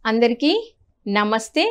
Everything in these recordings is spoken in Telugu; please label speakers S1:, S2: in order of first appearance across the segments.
S1: అందరికీ నమస్తే.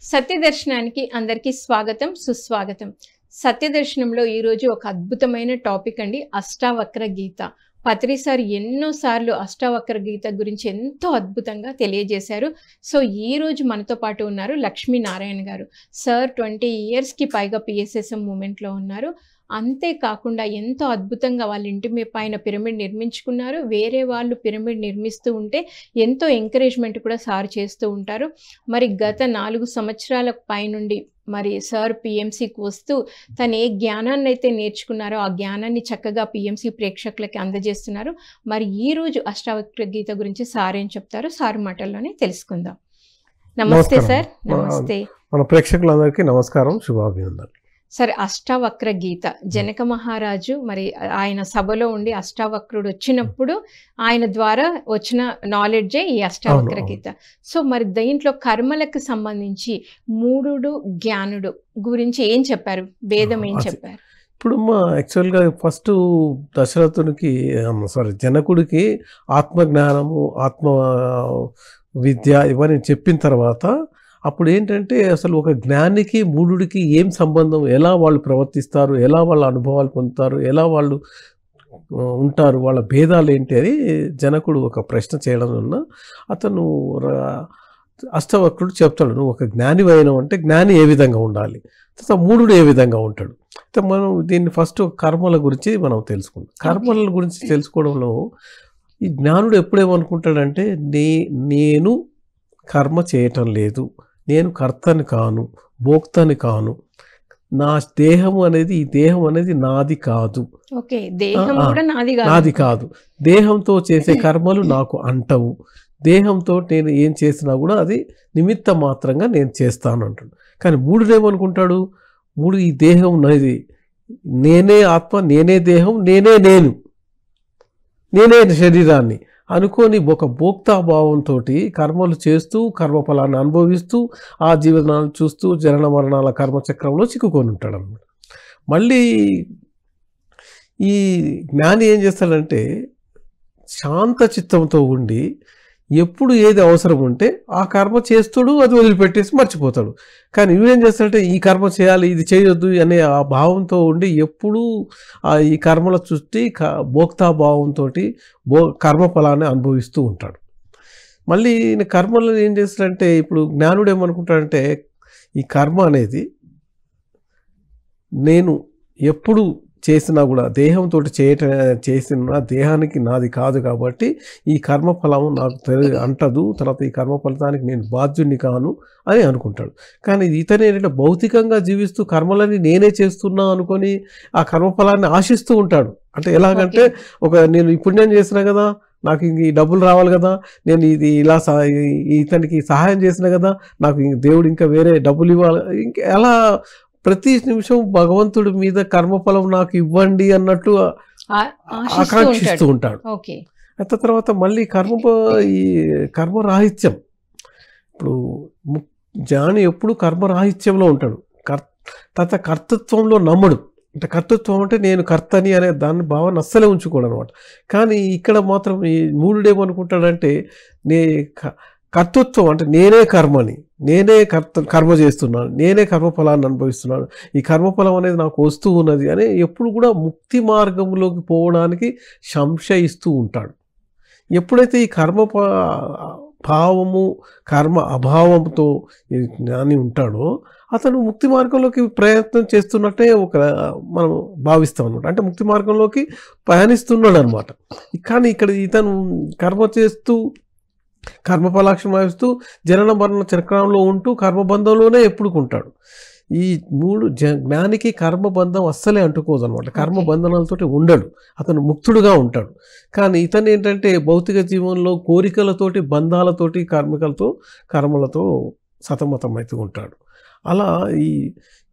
S1: సత్యదర్శనానికి అందరికీ స్వాగతం, సుస్వాగతం. సత్యదర్శనంలో ఈరోజు ఒక అద్భుతమైన టాపిక్ అండి, అష్టావక్ర గీత. పత్రి సార్ ఎన్నోసార్లు అష్టావక్ర గీత గురించి ఎంతో అద్భుతంగా తెలియజేశారు. సో ఈరోజు మనతో పాటు ఉన్నారు లక్ష్మీనారాయణ గారు. సార్ 20 ఇయర్స్కి పైగా పిఎస్ఎస్ఎం మూమెంట్లో ఉన్నారు. అంతేకాకుండా ఎంతో అద్భుతంగా వాళ్ళ ఇంటి పైన పిరమిడ్ నిర్మించుకున్నారు. వేరే వాళ్ళు పిరమిడ్ నిర్మిస్తూ ఉంటే ఎంతో ఎంకరేజ్మెంట్ కూడా సార్ చేస్తూ ఉంటారు. మరి గత 4 సంవత్సరాల పైనుండి మరి సార్ పిఎంసికి వస్తూ తను ఏ జ్ఞానాన్ని అయితే నేర్చుకున్నారో ఆ జ్ఞానాన్ని చక్కగా పిఎంసి ప్రేక్షకులకి అందజేస్తున్నారు. మరి ఈరోజు అష్టావక్ర గీత గురించి సార్ ఏం చెప్తారో సార్ మాటల్లోనే తెలుసుకుందాం. నమస్తే సార్. నమస్తే.
S2: మన ప్రేక్షకులందరికీ నమస్కారం, శుభాభినందనలు.
S1: సరే, అష్టావక్ర గీత జనక మహారాజు మరి ఆయన సభలో ఉండి అష్టావక్రుడు వచ్చినప్పుడు ఆయన ద్వారా వచ్చిన నాలెడ్జే ఈ అష్టావక్ర గీత. సో మరి దీంట్లో కర్మలకు సంబంధించి మూఢుడు జ్ఞానుడు గురించి ఏం చెప్పారు, వేదం ఏం చెప్పారు?
S2: ఇప్పుడు యాక్చువల్గా ఫస్ట్ జనకుడికి ఆత్మజ్ఞానము, ఆత్మ విద్య ఇవన్నీ చెప్పిన తర్వాత అప్పుడు ఏంటంటే అసలు ఒక జ్ఞానికి మూఢుడికి ఏం సంబంధం, ఎలా వాళ్ళు ప్రవర్తిస్తారు, ఎలా వాళ్ళ అనుభవాలు పొందుతారు, ఎలా వాళ్ళు ఉంటారు, వాళ్ళ భేదాలు ఏంటి అని జనకుడు ఒక ప్రశ్న చేయడం వలన అతను అష్టవక్రుడు చెప్తాడు, నువ్వు ఒక జ్ఞాని అయినావు అంటే జ్ఞాని ఏ విధంగా ఉండాలి, తర్వాత మూఢుడు ఏ విధంగా ఉంటాడు. అయితే మనం దీన్ని ఫస్ట్ కర్మల గురించి మనం తెలుసుకుందాం. కర్మల గురించి తెలుసుకోవడంలో ఈ జ్ఞానుడు ఎప్పుడేమనుకుంటాడంటే నేను కర్మ చేయటం లేదు, నేను కర్తని కాను, భోక్తని కాను, నా దేహం అనేది ఈ దేహం అనేది నాది కాదు, నాది కాదు, దేహంతో చేసే కర్మలు నాకు అంటవు, దేహంతో నేను ఏం చేసినా కూడా అది నిమిత్త మాత్రంగా నేను చేస్తాను అంటాడు. కానీ మూడునేమనుకుంటాడు, మూడు ఈ దేహం నాది, నేనే ఆత్మ, నేనే దేహం, నేనే శరీరాన్ని అనుకొని ఒక భోక్తాభావంతో కర్మలు చేస్తూ కర్మఫలాన్ని అనుభవిస్తూ ఆ జీవనాన్ని చూస్తూ జనన మరణాల కర్మచక్రంలో చిక్కుకొని ఉంటాడు అన్నమాట. మళ్ళీ ఈ జ్ఞాని ఏం చేస్తాడంటే శాంత చిత్తంతో ఉండి ఎప్పుడు ఏది అవసరం ఉంటే ఆ కర్మ చేస్తాడు, అది వదిలిపెట్టేసి మర్చిపోతాడు. కానీ ఇవేం చేస్తాడంటే ఈ కర్మ చేయాలి, ఇది చేయొద్దు అనే ఆ భావంతో ఉండి ఎప్పుడూ ఈ కర్మల చుట్టి భోక్తాభావంతో కర్మఫలాన్ని అనుభవిస్తూ ఉంటాడు. మళ్ళీ కర్మలను ఏం చేస్తాడంటే ఇప్పుడు జ్ఞానుడు ఏమనుకుంటాడంటే ఈ కర్మ అనేది నేను ఎప్పుడు చేసినా కూడా దేహంతో చేసిన దేహానికి నాది కాదు కాబట్టి ఈ కర్మఫలం నాకు అంటదు, తర్వాత ఈ కర్మ ఫలితానికి నేను బాధ్యుని కాను అని అనుకుంటాడు. కానీ ఇతనే ఏంటంటే భౌతికంగా జీవిస్తూ కర్మలని నేనే చేస్తున్నా అనుకొని ఆ కర్మఫలాన్ని ఆశిస్తూ ఉంటాడు. అంటే ఎలాగంటే నేను ఈ పుణ్యం చేసినా కదా, నాకు ఇంక ఈ డబ్బులు రావాలి కదా, నేను ఇది ఇలా ఇతనికి సహాయం చేసినా కదా, నాకు దేవుడు ఇంకా వేరే డబ్బులు ఇవ్వాలి, ఇంకా ఎలా ప్రతి నిమిషం భగవంతుడి మీద కర్మఫలం నాకు ఇవ్వండి అన్నట్టు ఆకాంక్షిస్తూ ఉంటాడు. అయితే తర్వాత మళ్ళీ ఈ కర్మరాహిత్యం, ఇప్పుడు జ్ఞాని ఎప్పుడు కర్మరాహిత్యంలో ఉంటాడు, తర్వాత కర్తృత్వంలో నమ్మడు. అంటే కర్తృత్వం అంటే నేను కర్తని అనే దాని భావన అస్సలే ఉంచుకోడు అనమాట. కానీ ఇక్కడ మాత్రం ఈ మూఢుడేమనుకుంటాడంటే కర్తృత్వం అంటే నేనే కర్మని, నేనే కర్మ చేస్తున్నాను, నేనే కర్మఫలాన్ని అనుభవిస్తున్నాను, ఈ కర్మఫలం అనేది నాకు వస్తూ ఉన్నది అని ఎప్పుడు కూడా ముక్తి మార్గంలోకి పోవడానికి సంశయిస్తూ ఉంటాడు. ఎప్పుడైతే ఈ కర్మ భావము కర్మ అభావంతో జ్ఞాని ఉంటాడో అతను ముక్తి మార్గంలోకి ప్రయత్నం చేస్తున్నట్టే మనం భావిస్తాం అనమాట. అంటే ముక్తి మార్గంలోకి ప్రయాణిస్తున్నాడు అనమాట. కానీ ఇక్కడ ఇతను కర్మ చేస్తూ కర్మఫలాక్షం భావిస్తూ జనన మరణ చక్రంలో ఉంటూ కర్మబంధంలోనే ఎప్పుడు ఉంటాడు. ఈ జ్ఞానికి కర్మబంధం అస్సలే అంటుకోదు అనమాట. కర్మబంధనాలతో ఉండడు, అతను ముక్తుడుగా ఉంటాడు. కానీ ఇతను ఏంటంటే భౌతిక జీవనంలో కోరికలతోటి, బంధాలతోటి, కర్మలతో సతమతం అవుతూ ఉంటాడు. అలా ఈ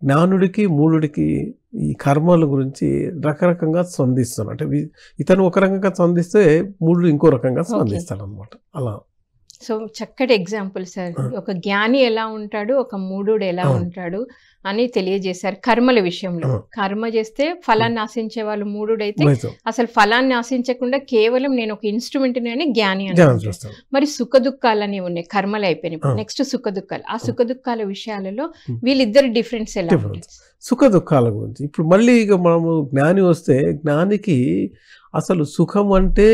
S2: జ్ఞానుడికి మూఢుడికి ఈ కర్మల గురించి రకరకంగా స్పందిస్తాడు. అంటే ఇతను ఒక రకంగా స్పందిస్తే మూఢుడు ఇంకో రకంగా స్పందిస్తాడు అనమాట. అలా
S1: సో చక్కటి ఎగ్జాంపుల్ సార్. ఒక జ్ఞాని ఎలా ఉంటాడు, ఒక మూఢుడు ఎలా ఉంటాడు అని తెలియజేశారు కర్మల విషయంలో. కర్మ చేస్తే ఫలాన్ని ఆశించే వాళ్ళు మూఢుడైతే అసలు ఫలాన్ని ఆశించకుండా కేవలం నేను ఒక ఇన్స్ట్రుమెంట్ అని జ్ఞాని అని. మరి సుఖ దుఃఖాలు అనేవి ఉన్నాయి, కర్మలు అయిపోయినాయి. నెక్స్ట్ సుఖ దుఃఖాలు. ఆ సుఖ దుఃఖాల విషయాలలో వీళ్ళిద్దరు డిఫరెన్స్ ఎలా ఉంటుంది?
S2: సుఖ దుఃఖాల గురించి ఇప్పుడు మళ్ళీ ఇక మనము జ్ఞాని వస్తే, జ్ఞానికి అసలు సుఖం అంటే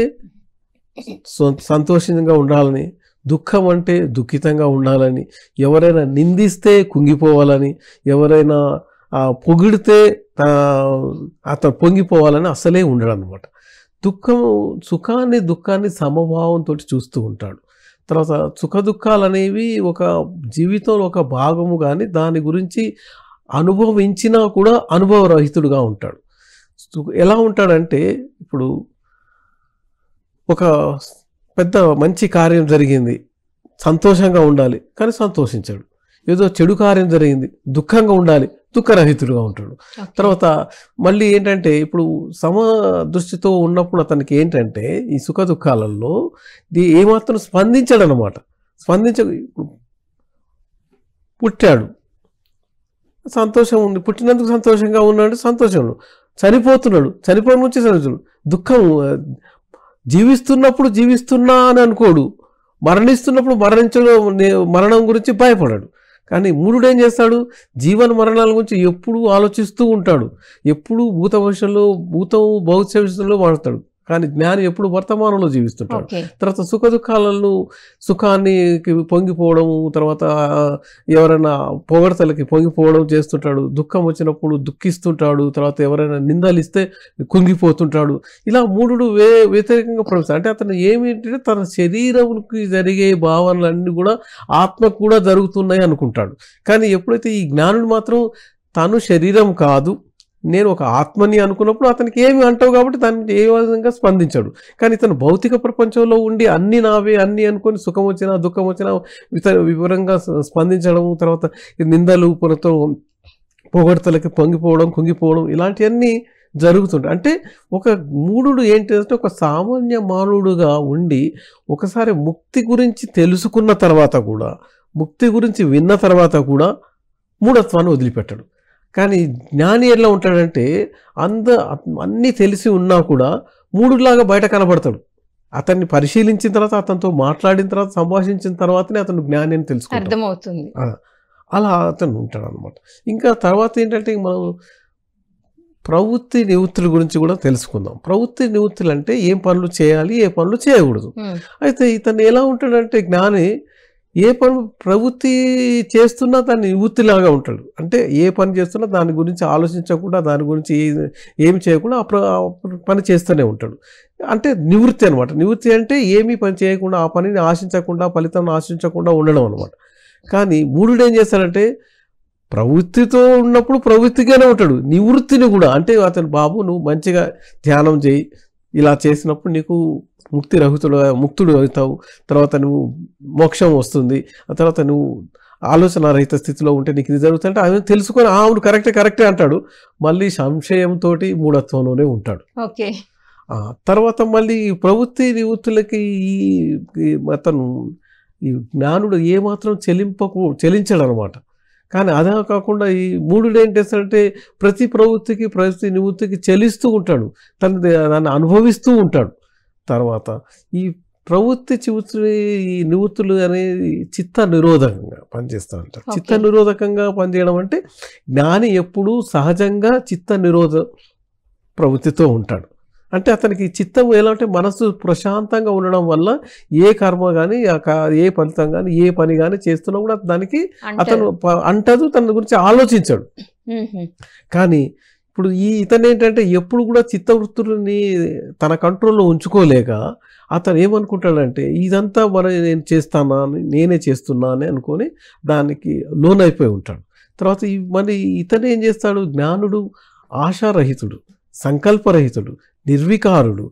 S2: సంతోషంగా ఉండాలని, దుఃఖం అంటే దుఃఖితంగా ఉండాలని, ఎవరైనా నిందిస్తే కుంగిపోవాలని, ఎవరైనా పొగిడితే అతను పొంగిపోవాలని అసలే ఉండడు అనమాట. సుఖాన్ని దుఃఖాన్ని సమభావంతో చూస్తూ ఉంటాడు. తర్వాత సుఖ దుఃఖాలు అనేవి ఒక జీవితంలో ఒక భాగము, కానీ దాని గురించి అనుభవించినా కూడా అనుభవరహితుడుగా ఉంటాడు. ఎలా ఉంటాడంటే, ఇప్పుడు ఒక పెద్ద మంచి కార్యం జరిగింది, సంతోషంగా ఉండాలి కానీ సంతోషించాడు. ఏదో చెడు కార్యం జరిగింది, దుఃఖంగా ఉండాలి, దుఃఖరహితుడుగా ఉంటాడు. తర్వాత మళ్ళీ ఏంటంటే, ఇప్పుడు సమదృష్టితో ఉన్నప్పుడు అతనికి ఏంటంటే ఈ సుఖ దుఃఖాలలో ఏమాత్రం స్పందించాడు అనమాట. పుట్టాడు, సంతోషం ఉంది, పుట్టినందుకు సంతోషంగా ఉన్నాడు, సంతోషం. చనిపోతున్నాడు, చనిపోయిన నుంచి సంతోషం. దుఃఖం, జీవిస్తున్నప్పుడు జీవిస్తున్నా అని అనుకోడు, మరణిస్తున్నప్పుడు మరణం గురించి భయపడాడు. కానీ మూఢుడు ఏం చేస్తాడు, జీవన మరణాల గురించి ఎప్పుడు ఆలోచిస్తూ ఉంటాడు, ఎప్పుడు భూతం భవిష్యత్తులో వాడతాడు. కానీ జ్ఞాని ఎప్పుడు వర్తమానంలో జీవిస్తుంటాడు. తర్వాత సుఖ దుఃఖాలను, సుఖాన్ని పొంగిపోవడం, తర్వాత ఎవరైనా పొగడతలకి పొంగిపోవడం చేస్తుంటాడు. దుఃఖం వచ్చినప్పుడు దుఃఖిస్తుంటాడు. తర్వాత ఎవరైనా నిందలిస్తే కుంగిపోతుంటాడు. ఇలా మూఢుడు వ్యతిరేకంగా ప్రవర్తిస్తాడు. అంటే అతను ఏమిటంటే తన శరీరంకి జరిగే భావనలన్నీ కూడా ఆత్మకు కూడా జరుగుతున్నాయి అనుకుంటాడు. కానీ ఎప్పుడైతే ఈ జ్ఞానుడు మాత్రం తను శరీరం కాదు, నేను ఒక ఆత్మని అనుకున్నప్పుడు అతనికి ఏమి అంటావు కాబట్టి దానికి ఏ విధంగా స్పందించాడు. కానీ ఇతను భౌతిక ప్రపంచంలో ఉండి అన్ని నావే అన్ని అనుకొని సుఖం వచ్చినా దుఃఖం వచ్చినా వివరంగా స్పందించడం, తర్వాత నిందలు పొగడతలకి పొంగిపోవడం, కుంగిపోవడం, ఇలాంటివన్నీ జరుగుతుంటాయి. అంటే ఒక మూఢుడు ఏంటంటే ఒక సామాన్య మానవుడుగా ఉండి ఒకసారి ముక్తి గురించి తెలుసుకున్న తర్వాత కూడా, ముక్తి గురించి విన్న తర్వాత కూడా మూఢత్వాన్ని వదిలిపెట్టాడు. కానీ జ్ఞాని ఎలా ఉంటాడంటే అన్నీ తెలిసి ఉన్నా కూడా మూడులాగా బయట కనబడతాడు. అతన్ని పరిశీలించిన తర్వాత, అతనితో మాట్లాడిన తర్వాత, సంభాషించిన తర్వాతనే అతను జ్ఞాని అని తెలుసుకుంటాడు,
S1: అర్థమవుతుంది.
S2: అలా అతను ఉంటాడు అనమాట. ఇంకా తర్వాత ఏంటంటే మనం ప్రవృత్తి నివృత్తుల గురించి కూడా తెలుసుకుందాం. ప్రవృత్తి నివృత్తులు అంటే ఏం పనులు చేయాలి, ఏ పనులు చేయకూడదు. అయితే ఇతను ఎలా ఉంటాడంటే జ్ఞాని ఏ పని ప్రవృత్తి చేస్తున్నా దాన్ని నివృత్తిలాగా ఉంటాడు. అంటే ఏ పని చేస్తున్నా దాని గురించి ఆలోచించకుండా, దాని గురించి ఏమి చేయకుండా ఆ పని చేస్తూనే ఉంటాడు. అంటే నివృత్తి అనమాట. నివృత్తి అంటే ఏమీ పని చేయకుండా, ఆ పనిని ఆశించకుండా, ఫలితాన్ని ఆశించకుండా ఉండడం అనమాట. కానీ మూఢుడు ఏం చేస్తాడంటే ప్రవృత్తితో ఉన్నప్పుడు ప్రవృత్తిగానే ఉంటాడు, నివృత్తిని కూడా. అంటే అతను బాబు నువ్వు మంచిగా ధ్యానం చేయి, ఇలా చేసినప్పుడు నీకు ముక్తుడు అవుతావు, తర్వాత నువ్వు మోక్షం వస్తుంది, ఆ తర్వాత నువ్వు ఆలోచన రహిత స్థితిలో ఉంటే నీకు ఇది జరుగుతుంటే ఆయన తెలుసుకొని అవును కరెక్టే అంటాడు. మళ్ళీ సంశయంతో మూఢత్వంలోనే ఉంటాడు. తర్వాత మళ్ళీ ప్రవృత్తి నివృత్తులకి అతను ఈ జ్ఞానుడు ఏమాత్రం చెలించడు అనమాట. కానీ అదే కాకుండా ఈ మూఢుడు ఏం చేస్తాడంటే ప్రతి ప్రవృత్తికి ప్రతి నివృత్తికి చెలిస్తూ ఉంటాడు, దాన్ని అనుభవిస్తూ ఉంటాడు. తర్వాత ఈ ప్రవృత్తి ఈ నివృత్తులు అనేది చిత్త నిరోధకంగా పనిచేస్తూ ఉంటారు. చిత్త నిరోధకంగా పనిచేయడం అంటే జ్ఞాని ఎప్పుడూ సహజంగా చిత్త నిరోధ ప్రవృత్తితో ఉంటాడు. అంటే అతనికి చిత్తం ఎలా అంటే మనసు ప్రశాంతంగా ఉండడం వల్ల ఏ కర్మ కానీ, ఏ ఫలితం కానీ, ఏ పని కానీ చేస్తున్నా కూడా దానికి అతను అంటదు, తన గురించి ఆలోచించాడు. కానీ ఇప్పుడు ఇతను ఏంటంటే ఎప్పుడు కూడా చిత్తవృత్తులని తన కంట్రోల్లో ఉంచుకోలేక అతను ఏమనుకుంటాడంటే ఇదంతా నేను చేస్తానా, నేనే చేస్తున్నా అని అనుకొని దానికి లోనైపోయి ఉంటాడు. తర్వాత మరి ఇతను ఏం చేస్తాడు, జ్ఞానుడు ఆశారహితుడు, సంకల్పరహితుడు, నిర్వికారుడు,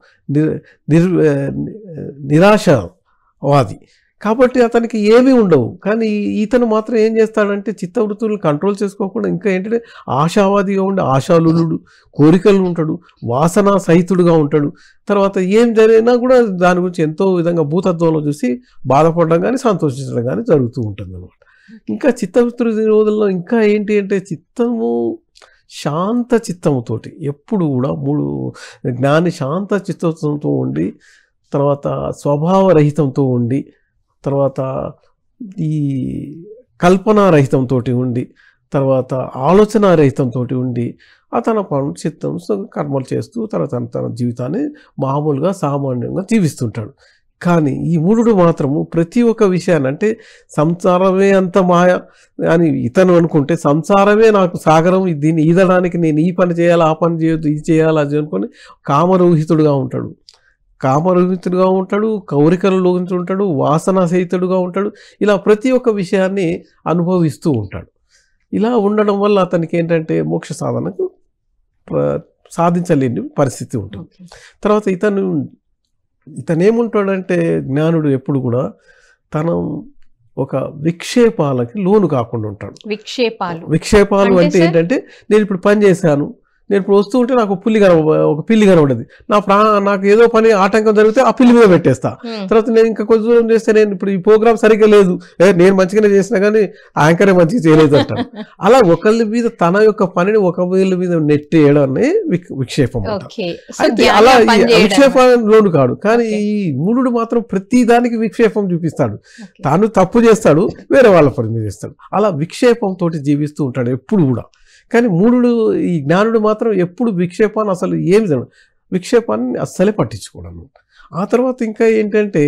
S2: నిరాశవాది. కాబట్టి అతనికి ఏమీ ఉండవు. కానీ ఇతను మాత్రం ఏం చేస్తాడంటే చిత్తవృత్తులను కంట్రోల్ చేసుకోకుండా ఇంకా ఏంటంటే ఆశావాదిగా ఉండి ఆశాలులుడు, కోరికలు ఉంటాడు, వాసన సహితుడుగా ఉంటాడు. తర్వాత ఏం జరిగినా కూడా దాని గురించి ఎంతో విధంగా భూతత్వంలో చూసి బాధపడడం కానీ సంతోషించడం కానీ జరుగుతూ ఉంటుంది అనమాట. ఇంకా చిత్తవృత్తుల నిరోధంలో ఇంకా ఏంటి అంటే చిత్తము శాంత చిత్తముతోటి ఎప్పుడు కూడా జ్ఞాని శాంత చిత్తంతో ఉండి, తర్వాత స్వభావరహితంతో ఉండి, తర్వాత ఈ కల్పనారహితంతో ఉండి, తర్వాత ఆలోచనారహితంతో ఉండి తన పనులు చిత్తం కర్మలు చేస్తూ తర్వాత తన జీవితాన్ని మామూలుగా సామాన్యంగా జీవిస్తుంటాడు. కానీ ఈ మూఢుడు మాత్రము ప్రతి ఒక్క విషయాన్ని అంటే సంసారమే అంత మాయ అని ఇతను అనుకుంటే సంసారమే నాకు సాగరం, దీన్ని ఈదడానికి నేను ఈ పని చేయాలి, ఆ పని చేయొద్దు, ఇది చేయాలి అది అనుకొని కామరోహితుడుగా ఉంటాడు. కామరోహితుడుగా ఉంటాడు, కోరికలలో ఉంటాడు, వాసన సహితుడుగా ఉంటాడు. ఇలా ప్రతి ఒక్క విషయాన్ని అనుభవిస్తూ ఉంటాడు. ఇలా ఉండడం వల్ల అతనికి ఏంటంటే మోక్ష సాధనకు సాధించలేని పరిస్థితి ఉంటుంది. తర్వాత ఇతనేముంటాడంటే జ్ఞానుడు ఎప్పుడు కూడా తన ఒక విక్షేపాలకి లోను కాకుండా ఉంటాడు. విక్షేపాలు అంటే ఏంటంటే నేను ఇప్పుడు పని చేశాను, నేను ఇప్పుడు వస్తూ ఉంటే నాకు ఒక పిల్లి కనబడదు, నాకు ఏదో పని ఆటంకం జరిగితే ఆ పిల్లి మీద పెట్టేస్తా. తర్వాత నేను ఇంకా కొంచెం దూరం చేస్తే నేను ఇప్పుడు ఈ ప్రోగ్రామ్ సరిగ్గా లేదు, నేను మంచిగానే చేసినా కానీ యాంకరే మంచిగా చేయలేదు అంటాను. అలా ఒకళ్ళ మీద తన యొక్క పనిని ఒకళ్ళ మీద నెట్టేయడాన్ని విక్షేపం అంటారు. అయితే అలా విక్షేపం లోను కాడు. కానీ ఈ మూఢుడు మాత్రం ప్రతి దానికి విక్షేపం చూపిస్తాడు. తాను తప్పు చేస్తాడు, వేరే వాళ్ళ పని మీద చేస్తాడు. అలా విక్షేపంతో జీవిస్తూ ఉంటాడు ఎప్పుడు కూడా. కానీ ఈ జ్ఞానుడు మాత్రం ఎప్పుడు విక్షేపాన్ని అసలు విక్షేపాన్ని అస్సలే పట్టించుకోవడం. ఆ తర్వాత ఇంకా ఏంటంటే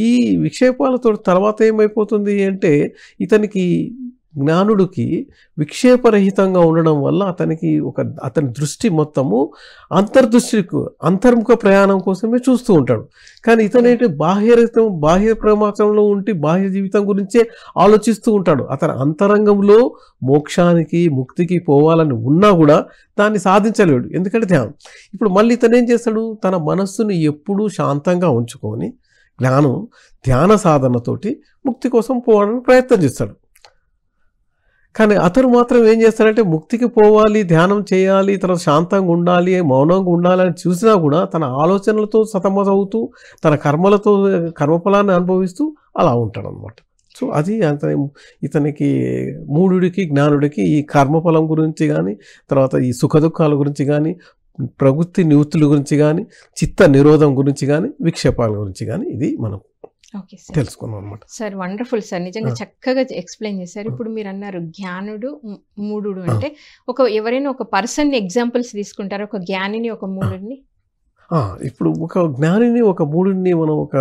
S2: ఈ విక్షేపాలతో తర్వాత ఏమైపోతుంది అంటే ఇతనికి జ్ఞానుడికి విక్షేపరహితంగా ఉండడం వల్ల అతని దృష్టి మొత్తము అంతర్ముఖ ప్రయాణం కోసమే చూస్తూ ఉంటాడు. కానీ ఇతనేంటి బాహ్య ప్రమాదంలో ఉండి బాహ్య జీవితం గురించే ఆలోచిస్తూ ఉంటాడు. అతని అంతరంగంలో మోక్షానికి ముక్తికి పోవాలని ఉన్నా కూడా దాన్ని సాధించలేడు. ఎందుకంటే ధ్యానం. ఇప్పుడు మళ్ళీ ఇతను ఏం చేస్తాడు, తన మనస్సుని ఎప్పుడూ శాంతంగా ఉంచుకొని ధ్యాన సాధనతోటి ముక్తి కోసం పోవడానికి ప్రయత్నం చేస్తాడు. కానీ అతను మాత్రం ఏం చేస్తాడంటే ముక్తికి పోవాలి, ధ్యానం చేయాలి, తర్వాత శాంతంగా ఉండాలి, మౌనంగా ఉండాలి అని చూసినా కూడా తన ఆలోచనలతో సతమతమవుతూ తన కర్మఫలాన్ని అనుభవిస్తూ అలా ఉంటాడు అనమాట. సో అది ఇతనికి మూఢుడికి జ్ఞానుడికి ఈ కర్మఫలం గురించి కానీ, తర్వాత ఈ సుఖదుఖాల గురించి కానీ, ప్రకృతి నివృత్తుల గురించి కానీ, చిత్త నిరోధం గురించి కానీ, విక్షేపాల గురించి కానీ ఇది మనం తెలుసుకున్నాం అనమాట.
S1: సార్ వండర్ఫుల్ సార్, నిజంగా చక్కగా ఎక్స్ప్లెయిన్ చేశారు. ఇప్పుడు మీరు అన్నారు జ్ఞానుడు మూఢుడు అంటే ఎవరైనా ఒక పర్సన్ ఎగ్జాంపుల్స్ తీసుకుంటారు, ఒక జ్ఞానిని ఒక మూఢుడిని.
S2: ఇప్పుడు ఒక జ్ఞానిని ఒక మూఢుడిని మనం ఒక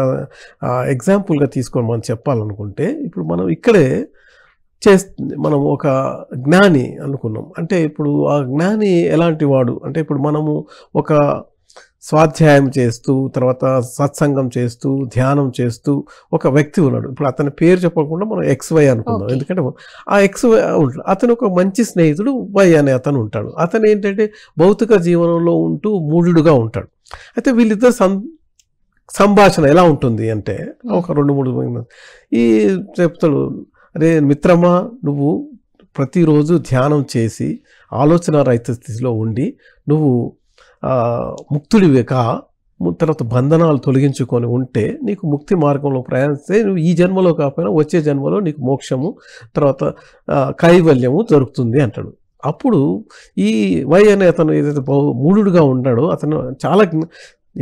S2: ఎగ్జాంపుల్గా తీసుకొని మనం చెప్పాలనుకుంటే ఇప్పుడు మనం ఇక్కడే మనం ఒక జ్ఞాని అనుకున్నాం అంటే ఇప్పుడు ఆ జ్ఞాని ఎలాంటి వాడు అంటే ఇప్పుడు మనము ఒక స్వాధ్యాయం చేస్తూ తర్వాత సత్సంగం చేస్తూ ధ్యానం చేస్తూ ఒక వ్యక్తి ఉన్నాడు. ఇప్పుడు అతని పేరు చెప్పకుండా మనం XY అనుకుందాం. ఎందుకంటే ఆ XY అతను ఒక మంచి స్నేహితుడు Y అనే అతను ఉంటాడు. అతను ఏంటంటే భౌతిక జీవనంలో ఉంటూ మూఢుడుగా ఉంటాడు. అయితే వీళ్ళిద్దరు సంభాషణ ఎలా ఉంటుంది అంటే ఒక 2-3 ఈ చెప్తాడు, అరే మిత్రమా, నువ్వు ప్రతిరోజు ధ్యానం చేసి ఆలోచన రహిత స్థితిలో ఉండి నువ్వు ముక్తుడివే తర్వాత బంధనాలు తొలగించుకొని ఉంటే నీకు ముక్తి మార్గంలో ప్రయాణిస్తే నువ్వు ఈ జన్మలో కాకపోయినా వచ్చే జన్మలో నీకు మోక్షము తర్వాత కైవల్యము దొరుకుతుంది అంటాడు. అప్పుడు ఈ Y అనే అతను ఏదైతే మూఢుడుగా ఉన్నాడో అతను చాలా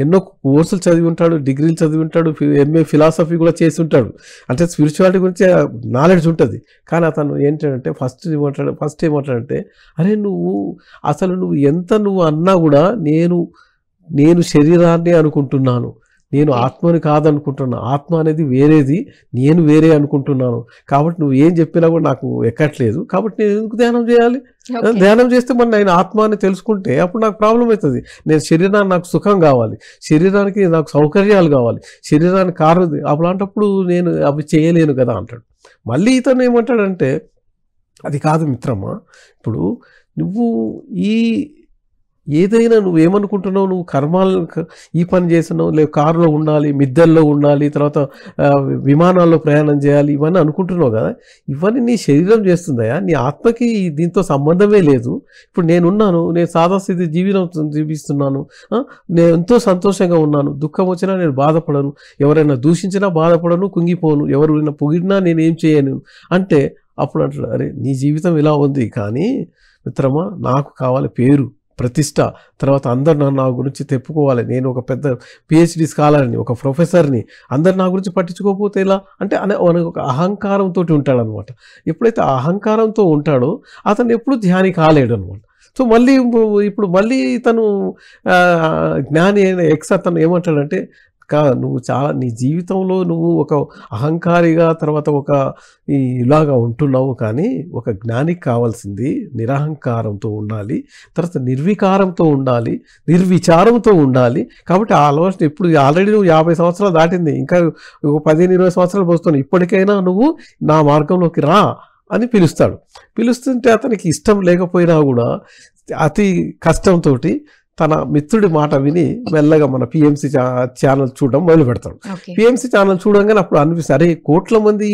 S2: ఎన్నో కోర్సులు చదివి ఉంటాడు, డిగ్రీలు చదివి ఉంటాడు, MA ఫిలాసఫీ కూడా చేసి ఉంటాడు. అంటే స్పిరిచువాలిటీ గురించి నాలెడ్జ్ ఉంటుంది. కానీ అతను ఏంటంటే ఫస్ట్ ఏమంటాడంటే అరే నువ్వు ఎంత అన్నా కూడా నేను శరీరాన్ని అనుకుంటున్నాను, నేను ఆత్మని కాదనుకుంటున్నా, ఆత్మ అనేది వేరేది, నేను వేరే అనుకుంటున్నాను. కాబట్టి నువ్వు ఏం చెప్పినా కూడా నాకు ఎక్కట్లేదు. కాబట్టి నేను ఎందుకు ధ్యానం చేయాలి? ధ్యానం చేస్తే మరి నేను ఆత్మ అని తెలుసుకుంటే అప్పుడు నాకు ప్రాబ్లం అవుతుంది. నేను శరీరాన్ని నాకు సుఖం కావాలి, శరీరానికి నాకు సౌకర్యాలు కావాలి, శరీరానికి కారణం అలాంటప్పుడు నేను అవి చేయలేను కదా అంటాడు. మళ్ళీ ఇతను ఏమంటాడంటే అది కాదు మిత్రమా, ఇప్పుడు నువ్వు ఏదైనా నువ్వేమనుకుంటున్నావు, నువ్వు కర్మాలు ఈ పని చేస్తున్నావు, లేదు కారులో ఉండాలి, మిద్దెల్లో ఉండాలి, తర్వాత విమానాల్లో ప్రయాణం చేయాలి, ఇవన్నీ అనుకుంటున్నావు కదా, ఇవన్నీ నీ శరీరం చేస్తుందయా, నీ ఆత్మకి దీంతో సంబంధమే లేదు. ఇప్పుడు నేనున్నాను, నేను సాదాస్థితి జీవితం జీవిస్తున్నాను, నేను ఎంతో సంతోషంగా ఉన్నాను, దుఃఖం వచ్చినా నేను బాధపడను, ఎవరైనా దూషించినా బాధపడను, కుంగిపోను, ఎవరైనా పొగిడినా నేనేం చేయను అంటే అప్పుడు అంటాడు, అరే నీ జీవితం ఇలా ఉంది, కానీ మిత్రమా నాకు కావాలి పేరు, ప్రతిష్ట, తర్వాత అందరు నా గురించి తెప్పుకోవాలి, నేను ఒక పెద్ద పిహెచ్డి స్కాలర్ని, ఒక ప్రొఫెసర్ని, అందరు నా గురించి పట్టించుకోకపోతే ఎలా అంటే ఒక అహంకారంతో ఉంటాడు అనమాట. ఎప్పుడైతే అహంకారంతో ఉంటాడో అతను ఎప్పుడు ధ్యాని కాలేడు అనమాట. సో మళ్ళీ ఇప్పుడు మళ్ళీ తను జ్ఞాని అయిన అతను ఏమంటాడంటే, నువ్వు చాలా నీ జీవితంలో నువ్వు ఒక అహంకారిగా తర్వాత ఒక ఇలాగా ఉంటున్నావు, కానీ ఒక జ్ఞానికి కావాల్సింది నిరహంకారంతో ఉండాలి, తర్వాత నిర్వికారంతో ఉండాలి, నిర్విచారంతో ఉండాలి. కాబట్టి ఆ అలవాటు ఎప్పుడు ఆల్రెడీ నువ్వు 50 సంవత్సరాలు దాటింది, ఇంకా 15-20 సంవత్సరాలు పోస్తున్నావు, ఇప్పటికైనా నువ్వు నా మార్గంలోకి రా అని పిలుస్తాడు. పిలుస్తుంటే అతనికి ఇష్టం లేకపోయినా కూడా అతి కష్టంతో తన మిత్రుడి మాట విని మెల్లగా మన పిఎంసి ఛానల్ చూడడం మొదలు పెడతాడు. పిఎంసి ఛానల్ చూడంగానే అప్పుడు అనిపిస్తుంది, అరే కోట్ల మంది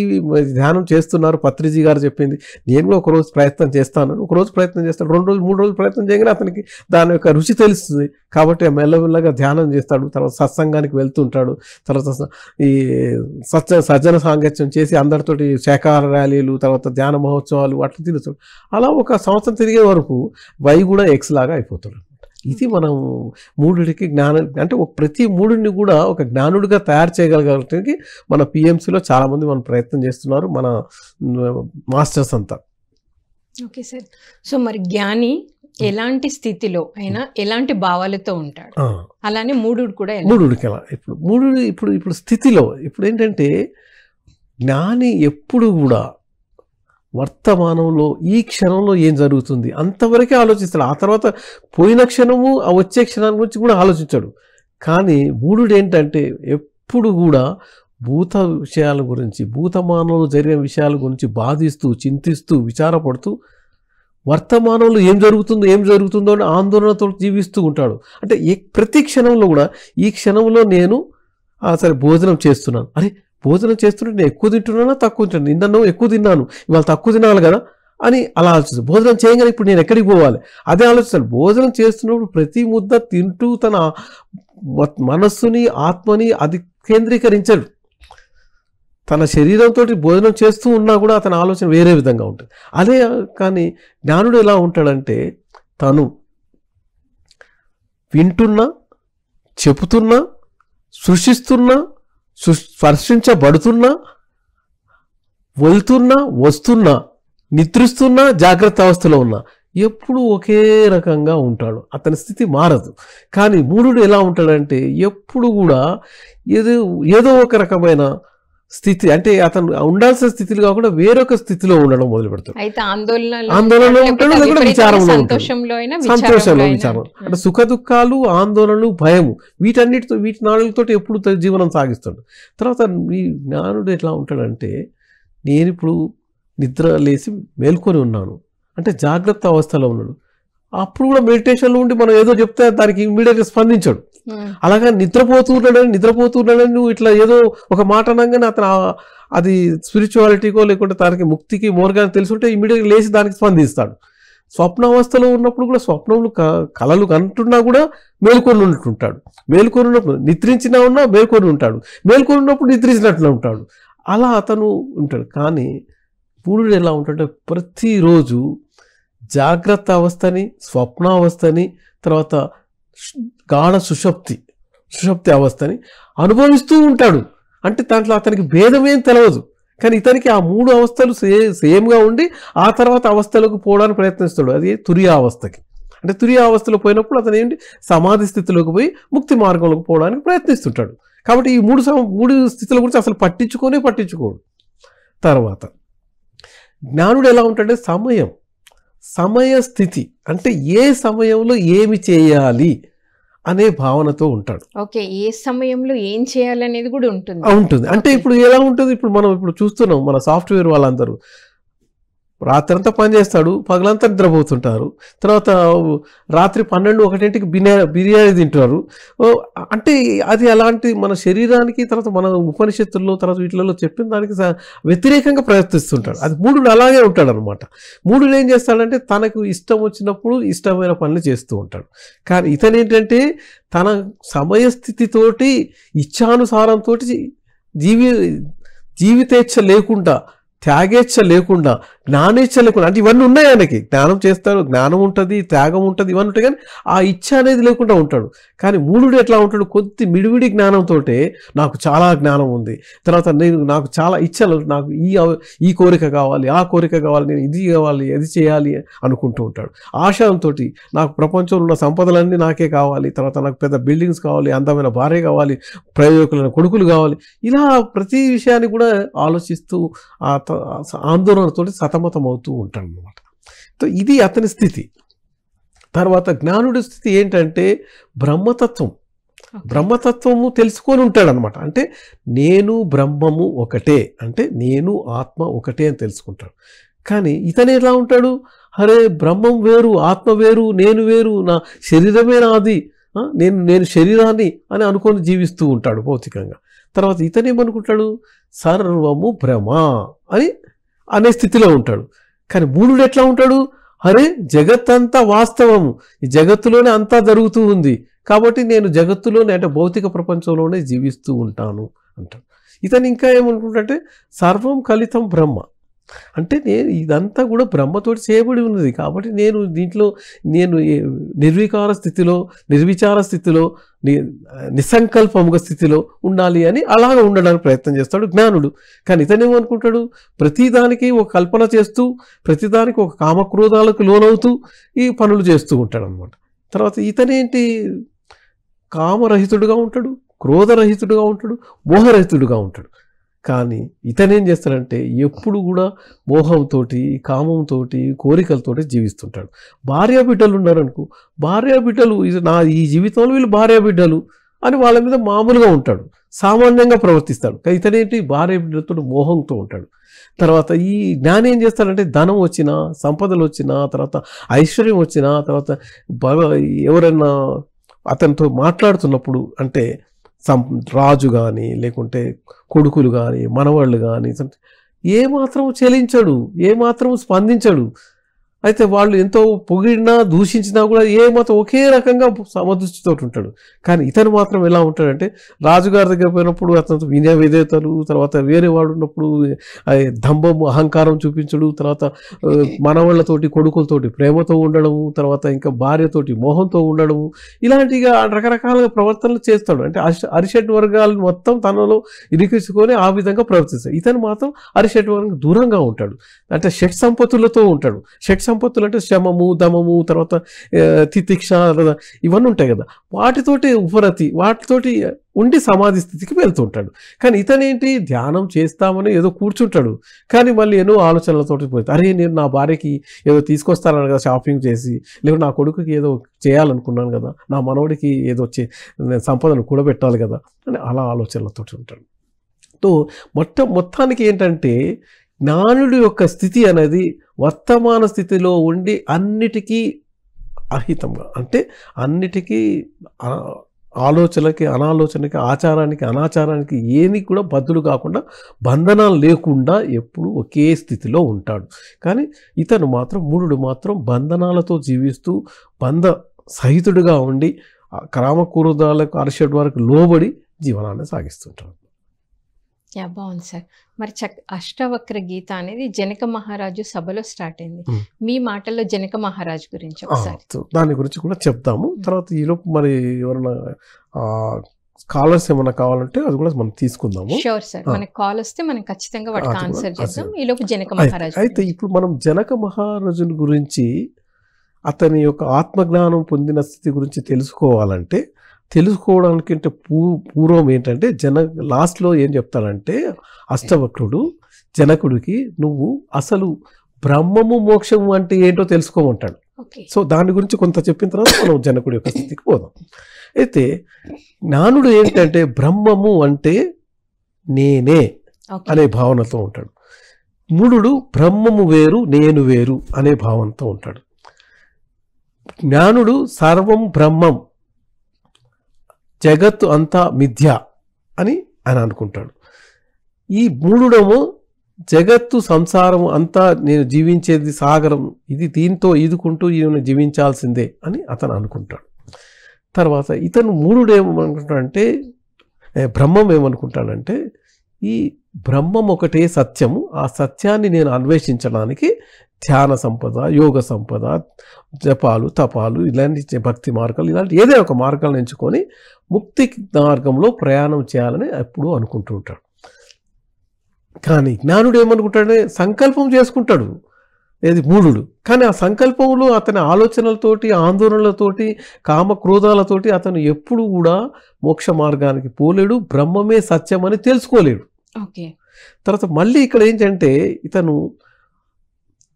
S2: ధ్యానం చేస్తున్నారు, పత్రిజీ గారు చెప్పింది, నేను కూడా ఒకరోజు ప్రయత్నం చేస్తాను. ఒకరోజు ప్రయత్నం చేస్తాడు, 2 రోజులు 3 రోజులు ప్రయత్నం చేయగానే అతనికి దాని యొక్క రుచి తెలుస్తుంది. కాబట్టి మెల్లమెల్లగా ధ్యానం చేస్తాడు, తర్వాత సత్సంగానికి వెళ్తుంటాడు, తర్వాత ఈ సజ్జన సాంగత్యం చేసి అందరితోటి శాఖాహార ర్యాలీలు, తర్వాత ధ్యాన మహోత్సవాలు అట్లా తిరుగుతాడు. అలా ఒక సంవత్సరం తిరిగే వరకు వై కూడా ఎక్స్ లాగా అయిపోతాడు. ఇది మనం మూడుడికి జ్ఞానం అంటే ప్రతి మూడుని కూడా ఒక జ్ఞానుడిగా తయారు చేయగలగడానికి మన పిఎంసిలో చాలామంది మనం ప్రయత్నం చేస్తున్నారు, మన మాస్టర్స్ అంతా.
S1: Okay sir. సో మరి జ్ఞాని ఎలాంటి స్థితిలో అయినా ఎలాంటి భావాలతో ఉంటాడు, అలానే మూడుడు కూడా
S2: మూడుడికి ఎలా ఇప్పుడు స్థితిలో ఇప్పుడు ఏంటంటే జ్ఞాని ఎప్పుడు కూడా వర్తమానంలో ఈ క్షణంలో ఏం జరుగుతుంది అంతవరకే ఆలోచిస్తాడు. ఆ తర్వాత పోయిన క్షణము ఆ వచ్చే క్షణాన్ని గురించి కూడా ఆలోచించాడు. కానీ మూఢుడు ఏంటంటే ఎప్పుడు కూడా భూత విషయాల గురించి, భూతమానంలో జరిగిన విషయాల గురించి బాధిస్తూ, చింతిస్తూ, విచారపడుతూ వర్తమానంలో ఏం జరుగుతుందో అని ఆందోళనతో జీవిస్తూ ఉంటాడు. అంటే ప్రతి క్షణంలో కూడా ఈ క్షణంలో నేను సరే భోజనం చేస్తున్నాను, అరే భోజనం చేస్తుంటే నేను ఎక్కువ తింటున్నానా తక్కువ తింటున్నాను, నిన్న ఎక్కువ తిన్నాను ఇవాళ తక్కువ తినాలి కదా అని అలా ఆలోచిస్తాను. భోజనం చేయగానే ఇప్పుడు నేను ఎక్కడికి పోవాలి అదే ఆలోచిస్తాను. భోజనం చేస్తున్నప్పుడు ప్రతి ముద్ద తింటూ తన మనస్సుని, ఆత్మని అది కేంద్రీకరించడు. తన శరీరంతో భోజనం చేస్తూ ఉన్నా కూడా అతని ఆలోచన వేరే విధంగా ఉంటుంది. అదే కానీ జ్ఞానుడు ఎలా ఉంటాడంటే తను వింటున్నా, చెబుతున్నా, సృష్టిస్తున్నా, స్పర్శించబడుతున్నా, వెళ్తున్నా, వస్తున్నా, నిద్రిస్తున్నా, జాగ్రత్త అవస్థలో ఉన్నా ఎప్పుడు ఒకే రకంగా ఉంటాడు. అతని స్థితి మారదు. కానీ మూఢుడు ఎలా ఉంటాడంటే ఎప్పుడు కూడా ఏదో ఒక రకమైన స్థితి, అంటే అతను ఉండాల్సిన స్థితిలో కాకుండా వేరొక స్థితిలో ఉండడం మొదలు పెడతాడు. ఆందోళనలో ఉంటాడు, లేకపోతే విచారంలో ఉంటాడు, సంతోషంలో విచారం. అంటే సుఖ దుఃఖాలు, ఆందోళనలు, భయము, వీటి నాలుగుతో ఎప్పుడు జీవనం సాగిస్తాడు. తర్వాత ఈ జ్ఞానుడు ఎట్లా ఉంటాడంటే నేను ఇప్పుడు నిద్ర లేచి మేల్కొని ఉన్నాను అంటే జాగ్రత్త అవస్థలో ఉన్నాడు. అప్పుడు కూడా మెడిటేషన్లో ఉండి మనం ఏదో చెప్తే దానికి ఇమ్మీడియట్గా స్పందించాడు. అలాగా నిద్రపోతున్నాడని నువ్వు ఇట్లా ఏదో ఒక మాట అనగానే అతను అది స్పిరిచువాలిటీకో లేకుంటే తనకి ముక్తికి మోర్గాని తెలుసుంటే ఇమ్మీడియట్గా లేచి దానికి స్పందిస్తాడు. స్వప్నావస్థలో ఉన్నప్పుడు కూడా స్వప్నములు కలలు కంటున్నా కూడా మేల్కొని ఉంటుంటాడు. మేల్కొని ఉన్నప్పుడు నిద్రించినా ఉన్నా మేల్కొని ఉంటాడు, మేల్కొని ఉన్నప్పుడు నిద్రించినట్లు ఉంటాడు. అలా అతను ఉంటాడు. కానీ పూర్ణుడు ఎలా ఉంటాడంటే ప్రతిరోజు జాగ్రత్త అవస్థని, స్వప్నావస్థని, తర్వాత గాఢ సుషుప్తి అవస్థని అనుభవిస్తూ ఉంటాడు. అంటే దాంట్లో అతనికి భేదమేం తెలియదు. కానీ ఇతనికి ఆ 3 అవస్థలు సేమ్గా ఉండి ఆ తర్వాత అవస్థలకు పోవడానికి ప్రయత్నిస్తాడు. అది తురియ అవస్థకి. అంటే తురియ అవస్థలో పోయినప్పుడు అతను ఏంటి సమాధి స్థితిలోకి పోయి ముక్తి మార్గంలోకి పోవడానికి ప్రయత్నిస్తుంటాడు. కాబట్టి ఈ 3 స్థితుల గురించి అసలు పట్టించుకోడు. తర్వాత జ్ఞానుడు ఎలా ఉంటాడంటే సమయ స్థితి, అంటే ఏ సమయంలో ఏమి చేయాలి అనే భావనతో ఉంటాడు.
S1: ఓకే, ఏ సమయంలో ఏం చేయాలనేది కూడా ఉంటుంది.
S2: అంటే ఇప్పుడు ఎలా ఉంటుంది, ఇప్పుడు మనం చూస్తున్నాం మన సాఫ్ట్వేర్ వాళ్ళందరూ రాత్రంతా పని చేస్తాడు, పగలంతా నిద్రపోతుంటారు, తర్వాత రాత్రి 12-1ంటికి బిర్యానీ తింటారు. అంటే అది అలాంటి మన శరీరానికి, తర్వాత మన ఉపనిషత్తుల్లో, తర్వాత వీటిలలో చెప్పిన దానికి వ్యతిరేకంగా ప్రయత్నిస్తుంటాడు. అది మూఢుడు అలాగే ఉంటాడు అనమాట. మూఢుడు ఏం చేస్తాడంటే తనకు ఇష్టం వచ్చినప్పుడు ఇష్టమైన పనులు చేస్తూ ఉంటాడు. కానీ ఇతను ఏంటంటే తన సమయస్థితితోటి ఇచ్ఛానుసారంతో జీవితేచ్ఛ లేకుండా, త్యాగేచ్ఛ లేకుండా, జ్ఞానేచ్ఛ లేకుండా, అంటే ఇవన్నీ ఉన్నాయి ఆయనకి. జ్ఞానం చేస్తాడు, జ్ఞానం ఉంటుంది, త్యాగం ఉంటుంది, ఇవన్నీ ఉంటాయి, కానీ ఆ ఇచ్ఛ అనేది లేకుండా ఉంటాడు. కానీ మూఢుడు ఎట్లా ఉంటాడు? కొద్ది మిడివిడి జ్ఞానంతో నాకు చాలా జ్ఞానం ఉంది, తర్వాత నాకు చాలా ఇచ్ఛలు, నాకు ఈ కోరిక కావాలి, ఆ కోరిక కావాలి, నేను ఇది కావాలి, అది చేయాలి అనుకుంటూ ఉంటాడు. ఆశయంతో నాకు ప్రపంచంలో ఉన్న సంపదలన్నీ నాకే కావాలి, తర్వాత నాకు పెద్ద బిల్డింగ్స్ కావాలి, అందమైన భార్య కావాలి, ప్రయోజకులైన కొడుకులు కావాలి, ఇలా ప్రతి విషయాన్ని కూడా ఆలోచిస్తూ ఆందోళనతో సతమతం అవుతూ ఉంటాడు అన్నమాట. సో ఇది అతని స్థితి. తర్వాత జ్ఞానుడి స్థితి ఏంటంటే బ్రహ్మతత్వం. బ్రహ్మతత్వము తెలుసుకొని ఉంటాడు అనమాట. అంటే నేను బ్రహ్మము ఒకటే, అంటే నేను ఆత్మ ఒకటే అని తెలుసుకుంటాడు. కానీ ఇతను ఎలా ఉంటాడు? అరే బ్రహ్మం వేరు, ఆత్మ వేరు, నేను వేరు, నా శరీరమే నాది, నేను శరీరాన్ని అని అనుకొని జీవిస్తూ ఉంటాడు భౌతికంగా. తర్వాత ఇతనేమనుకుంటాడు? సర్వము భ్రమ అనే స్థితిలో ఉంటాడు. కానీ మూఢుడు ఎట్లా ఉంటాడు? అరే జగత్తంతా వాస్తవము, ఈ జగత్తులోనే అంతా జరుగుతూ ఉంది, కాబట్టి నేను జగత్తులోనే, అంటే భౌతిక ప్రపంచంలోనే జీవిస్తూ ఉంటాను అంటాడు. ఇతను ఇంకా ఏమనుకుంటాడంటే సర్వం కలితం బ్రహ్మ, అంటే నేను ఇదంతా కూడా బ్రహ్మతోటి చేయబడి ఉన్నది, కాబట్టి నేను నిర్వికార స్థితిలో, నిర్విచార స్థితిలో, నిస్సంకల్పముగా స్థితిలో ఉండాలి అని అలాగ ఉండడానికి ప్రయత్నం చేస్తాడు జ్ఞానుడు. కానీ ఇతనేమనుకుంటాడు? ప్రతిదానికి ఒక కల్పన చేస్తూ, ప్రతిదానికి ఒక కామక్రోధాలకు లోనవుతూ ఈ పనులు చేస్తూ ఉంటాడు అనమాట. తర్వాత ఇతనేంటి? కామరహితుడుగా ఉంటాడు, క్రోధరహితుడుగా ఉంటాడు, మోహరహితుడుగా ఉంటాడు. కానీ ఇతనేం చేస్తాడంటే ఎప్పుడు కూడా మోహంతో, కామంతో, కోరికలతో జీవిస్తుంటాడు. భార్యాబిడ్డలు ఉన్నారనుకో, భార్యాబిడ్డలు ఈ జీవితంలో వీళ్ళు భార్యాబిడ్డలు అని వాళ్ళ మీద మామూలుగా ఉంటాడు, సామాన్యంగా ప్రవర్తిస్తాడు. కానీ ఇతనేంటి? భార్యాబిడ్డలతో మోహంతో ఉంటాడు. తర్వాత ఈ జ్ఞానం ఏం చేస్తాడంటే ధనం వచ్చినా, సంపదలు వచ్చినా, తర్వాత ఐశ్వర్యం వచ్చినా, తర్వాత ఎవరైనా అతనితో మాట్లాడుతున్నప్పుడు, అంటే రాజు కానీ, లేకుంటే కొడుకులు కానీ, మనవాళ్ళు కానీ, ఏమాత్రం చెలించడు, ఏమాత్రం స్పందించడు. అయితే వాళ్ళు ఎంతో పొగిడినా, దూషించినా కూడా ఏమాత్రం ఒకే రకంగా సమదృష్టితో ఉంటాడు. కానీ ఇతను మాత్రం ఎలా ఉంటాడంటే రాజుగారి దగ్గర పోయినప్పుడు అతను వినయ విధేయతలు, తర్వాత వేరే వాడు ఉన్నప్పుడు దంభము, అహంకారం చూపించడు, తర్వాత మనవాళ్ళతోటి, కొడుకులతోటి ప్రేమతో ఉండడము, తర్వాత ఇంకా భార్యతోటి మోహంతో ఉండడము, ఇలాంటిగా రకరకాలుగా ప్రవర్తనలు చేస్తాడు. అంటే అరిషడ్ వర్గాలను మొత్తం తనలో ఇరికించుకొని ఆ విధంగా ప్రవర్తిస్తాడు. ఇతను మాత్రం అరిషడ్ వర్గం దూరంగా ఉంటాడు, అంటే షట్ సంపత్తులతో ఉంటాడు. షట్ సంపత్తులు అంటే శమము, దమము, తర్వాత తితిక్ష, ఇవన్నీ ఉంటాయి కదా, వాటితోటి ఉపరతి, వాటితోటి ఉండి సమాధి స్థితికి వెళ్తుంటాడు. కానీ ఇతనేంటి? ధ్యానం చేస్తామని ఏదో కూర్చుంటాడు, కానీ మళ్ళీ ఎన్నో ఆలోచనలతోటి పోతుంది. అరే నేను నా భార్యకి ఏదో తీసుకొస్తాను కదా షాపింగ్ చేసి, లేకపోతే నా కొడుకుకి ఏదో చేయాలనుకున్నాను కదా, నా మనవడికి ఏదో సంపదను కూడబెట్టాలి కదా అని అలా ఆలోచనలతో ఉంటాడు. సో మొత్తానికి ఏంటంటే జ్ఞానుడి యొక్క స్థితి అనేది వర్తమాన స్థితిలో ఉండి అన్నిటికీ అహితంగా, అంటే అన్నిటికీ ఆలోచనలకి, అనాలోచనకి, ఆచారానికి, అనాచారానికి ఏమి కూడా బద్దులు కాకుండా, బంధనాలు లేకుండా ఎప్పుడు ఒకే స్థితిలో ఉంటాడు. కానీ ఇతను మాత్రం, మూఢుడు మాత్రం బంధనాలతో జీవిస్తూ బంధ సహితుడుగా ఉండి కామక్రోధాలకు, అరిషడ్ వరకు లోబడి జీవనాన్ని సాగిస్తుంటాడు.
S1: బాగుంది సార్. మరి అష్టవక్ర గీత అనేది జనక మహారాజు సభలో స్టార్ట్ అయింది. మీ మాటల్లో జనక మహారాజు గురించి ఒకసారి
S2: దాని గురించి కూడా చెప్తాము. తర్వాత ఈలోపు మరి ఎవరైనా స్కాలర్స్ ఏమైనా కావాలంటే అది కూడా మనం తీసుకుందాము.
S1: షూర్ సార్, మనకి కాల్ వస్తే మనం ఖచ్చితంగా వాటికి ఆన్సర్ చేద్దాం. ఈలోపు జనక మహారాజు.
S2: అయితే ఇప్పుడు మనం జనక మహారాజుని గురించి, అతని యొక్క ఆత్మజ్ఞానం పొందిన స్థితి గురించి తెలుసుకోవడానికి అంటే పూర్వం ఏంటంటే లాస్ట్లో ఏం చెప్తాడంటే అష్టవక్రుడు జనకుడికి, నువ్వు అసలు బ్రహ్మము మోక్షము అంటే ఏంటో తెలుసుకోమంటాడు. సో దాని గురించి కొంత చెప్పిన తర్వాత మనం జనకుడి యొక్క స్థితికి పోదాం. అయితే జ్ఞానుడు ఏంటంటే బ్రహ్మము అంటే నేనే అనే భావనతో ఉంటాడు. మూఢుడు బ్రహ్మము వేరు నేను వేరు అనే భావంతో ఉంటాడు. జ్ఞానుడు సర్వం బ్రహ్మం, జగత్తు అంతా మిథ్య అని ఆయన అనుకుంటాడు. ఈ మూఢుడము జగత్తు సంసారము అంతా నేను జీవించేది సాగరం, ఇది దీంతో ఈదుకుంటూ ఈయన జీవించాల్సిందే అని అతను అనుకుంటాడు. తర్వాత ఇతను మూఢుడు ఏమనుకుంటాడంటే, బ్రహ్మం ఏమనుకుంటాడంటే, ఈ బ్రహ్మం ఒకటే సత్యము, ఆ సత్యాన్ని నేను అన్వేషించడానికి ధ్యాన సంపద, యోగ సంపద, జపాలు, తపాలు, ఇలాంటి భక్తి మార్గాలు, ఇలాంటి ఏదైనా ఒక మార్గాలను ఎంచుకొని ముక్తి మార్గంలో ప్రయాణం చేయాలని ఎప్పుడూ అనుకుంటూ ఉంటాడు. కానీ జ్ఞానుడు ఏమనుకుంటాడంటే సంకల్పం చేసుకుంటాడు, ఏది మూఢుడు. కానీ ఆ సంకల్పంలో అతని ఆలోచనలతోటి, ఆందోళనలతోటి, కామక్రోధాలతోటి అతను ఎప్పుడు కూడా మోక్ష మార్గానికి పోలేడు, బ్రహ్మమే సత్యమని తెలుసుకోలేడు.
S1: ఓకే.
S2: తర్వాత మళ్ళీ ఇక్కడ ఏంటంటే ఇతను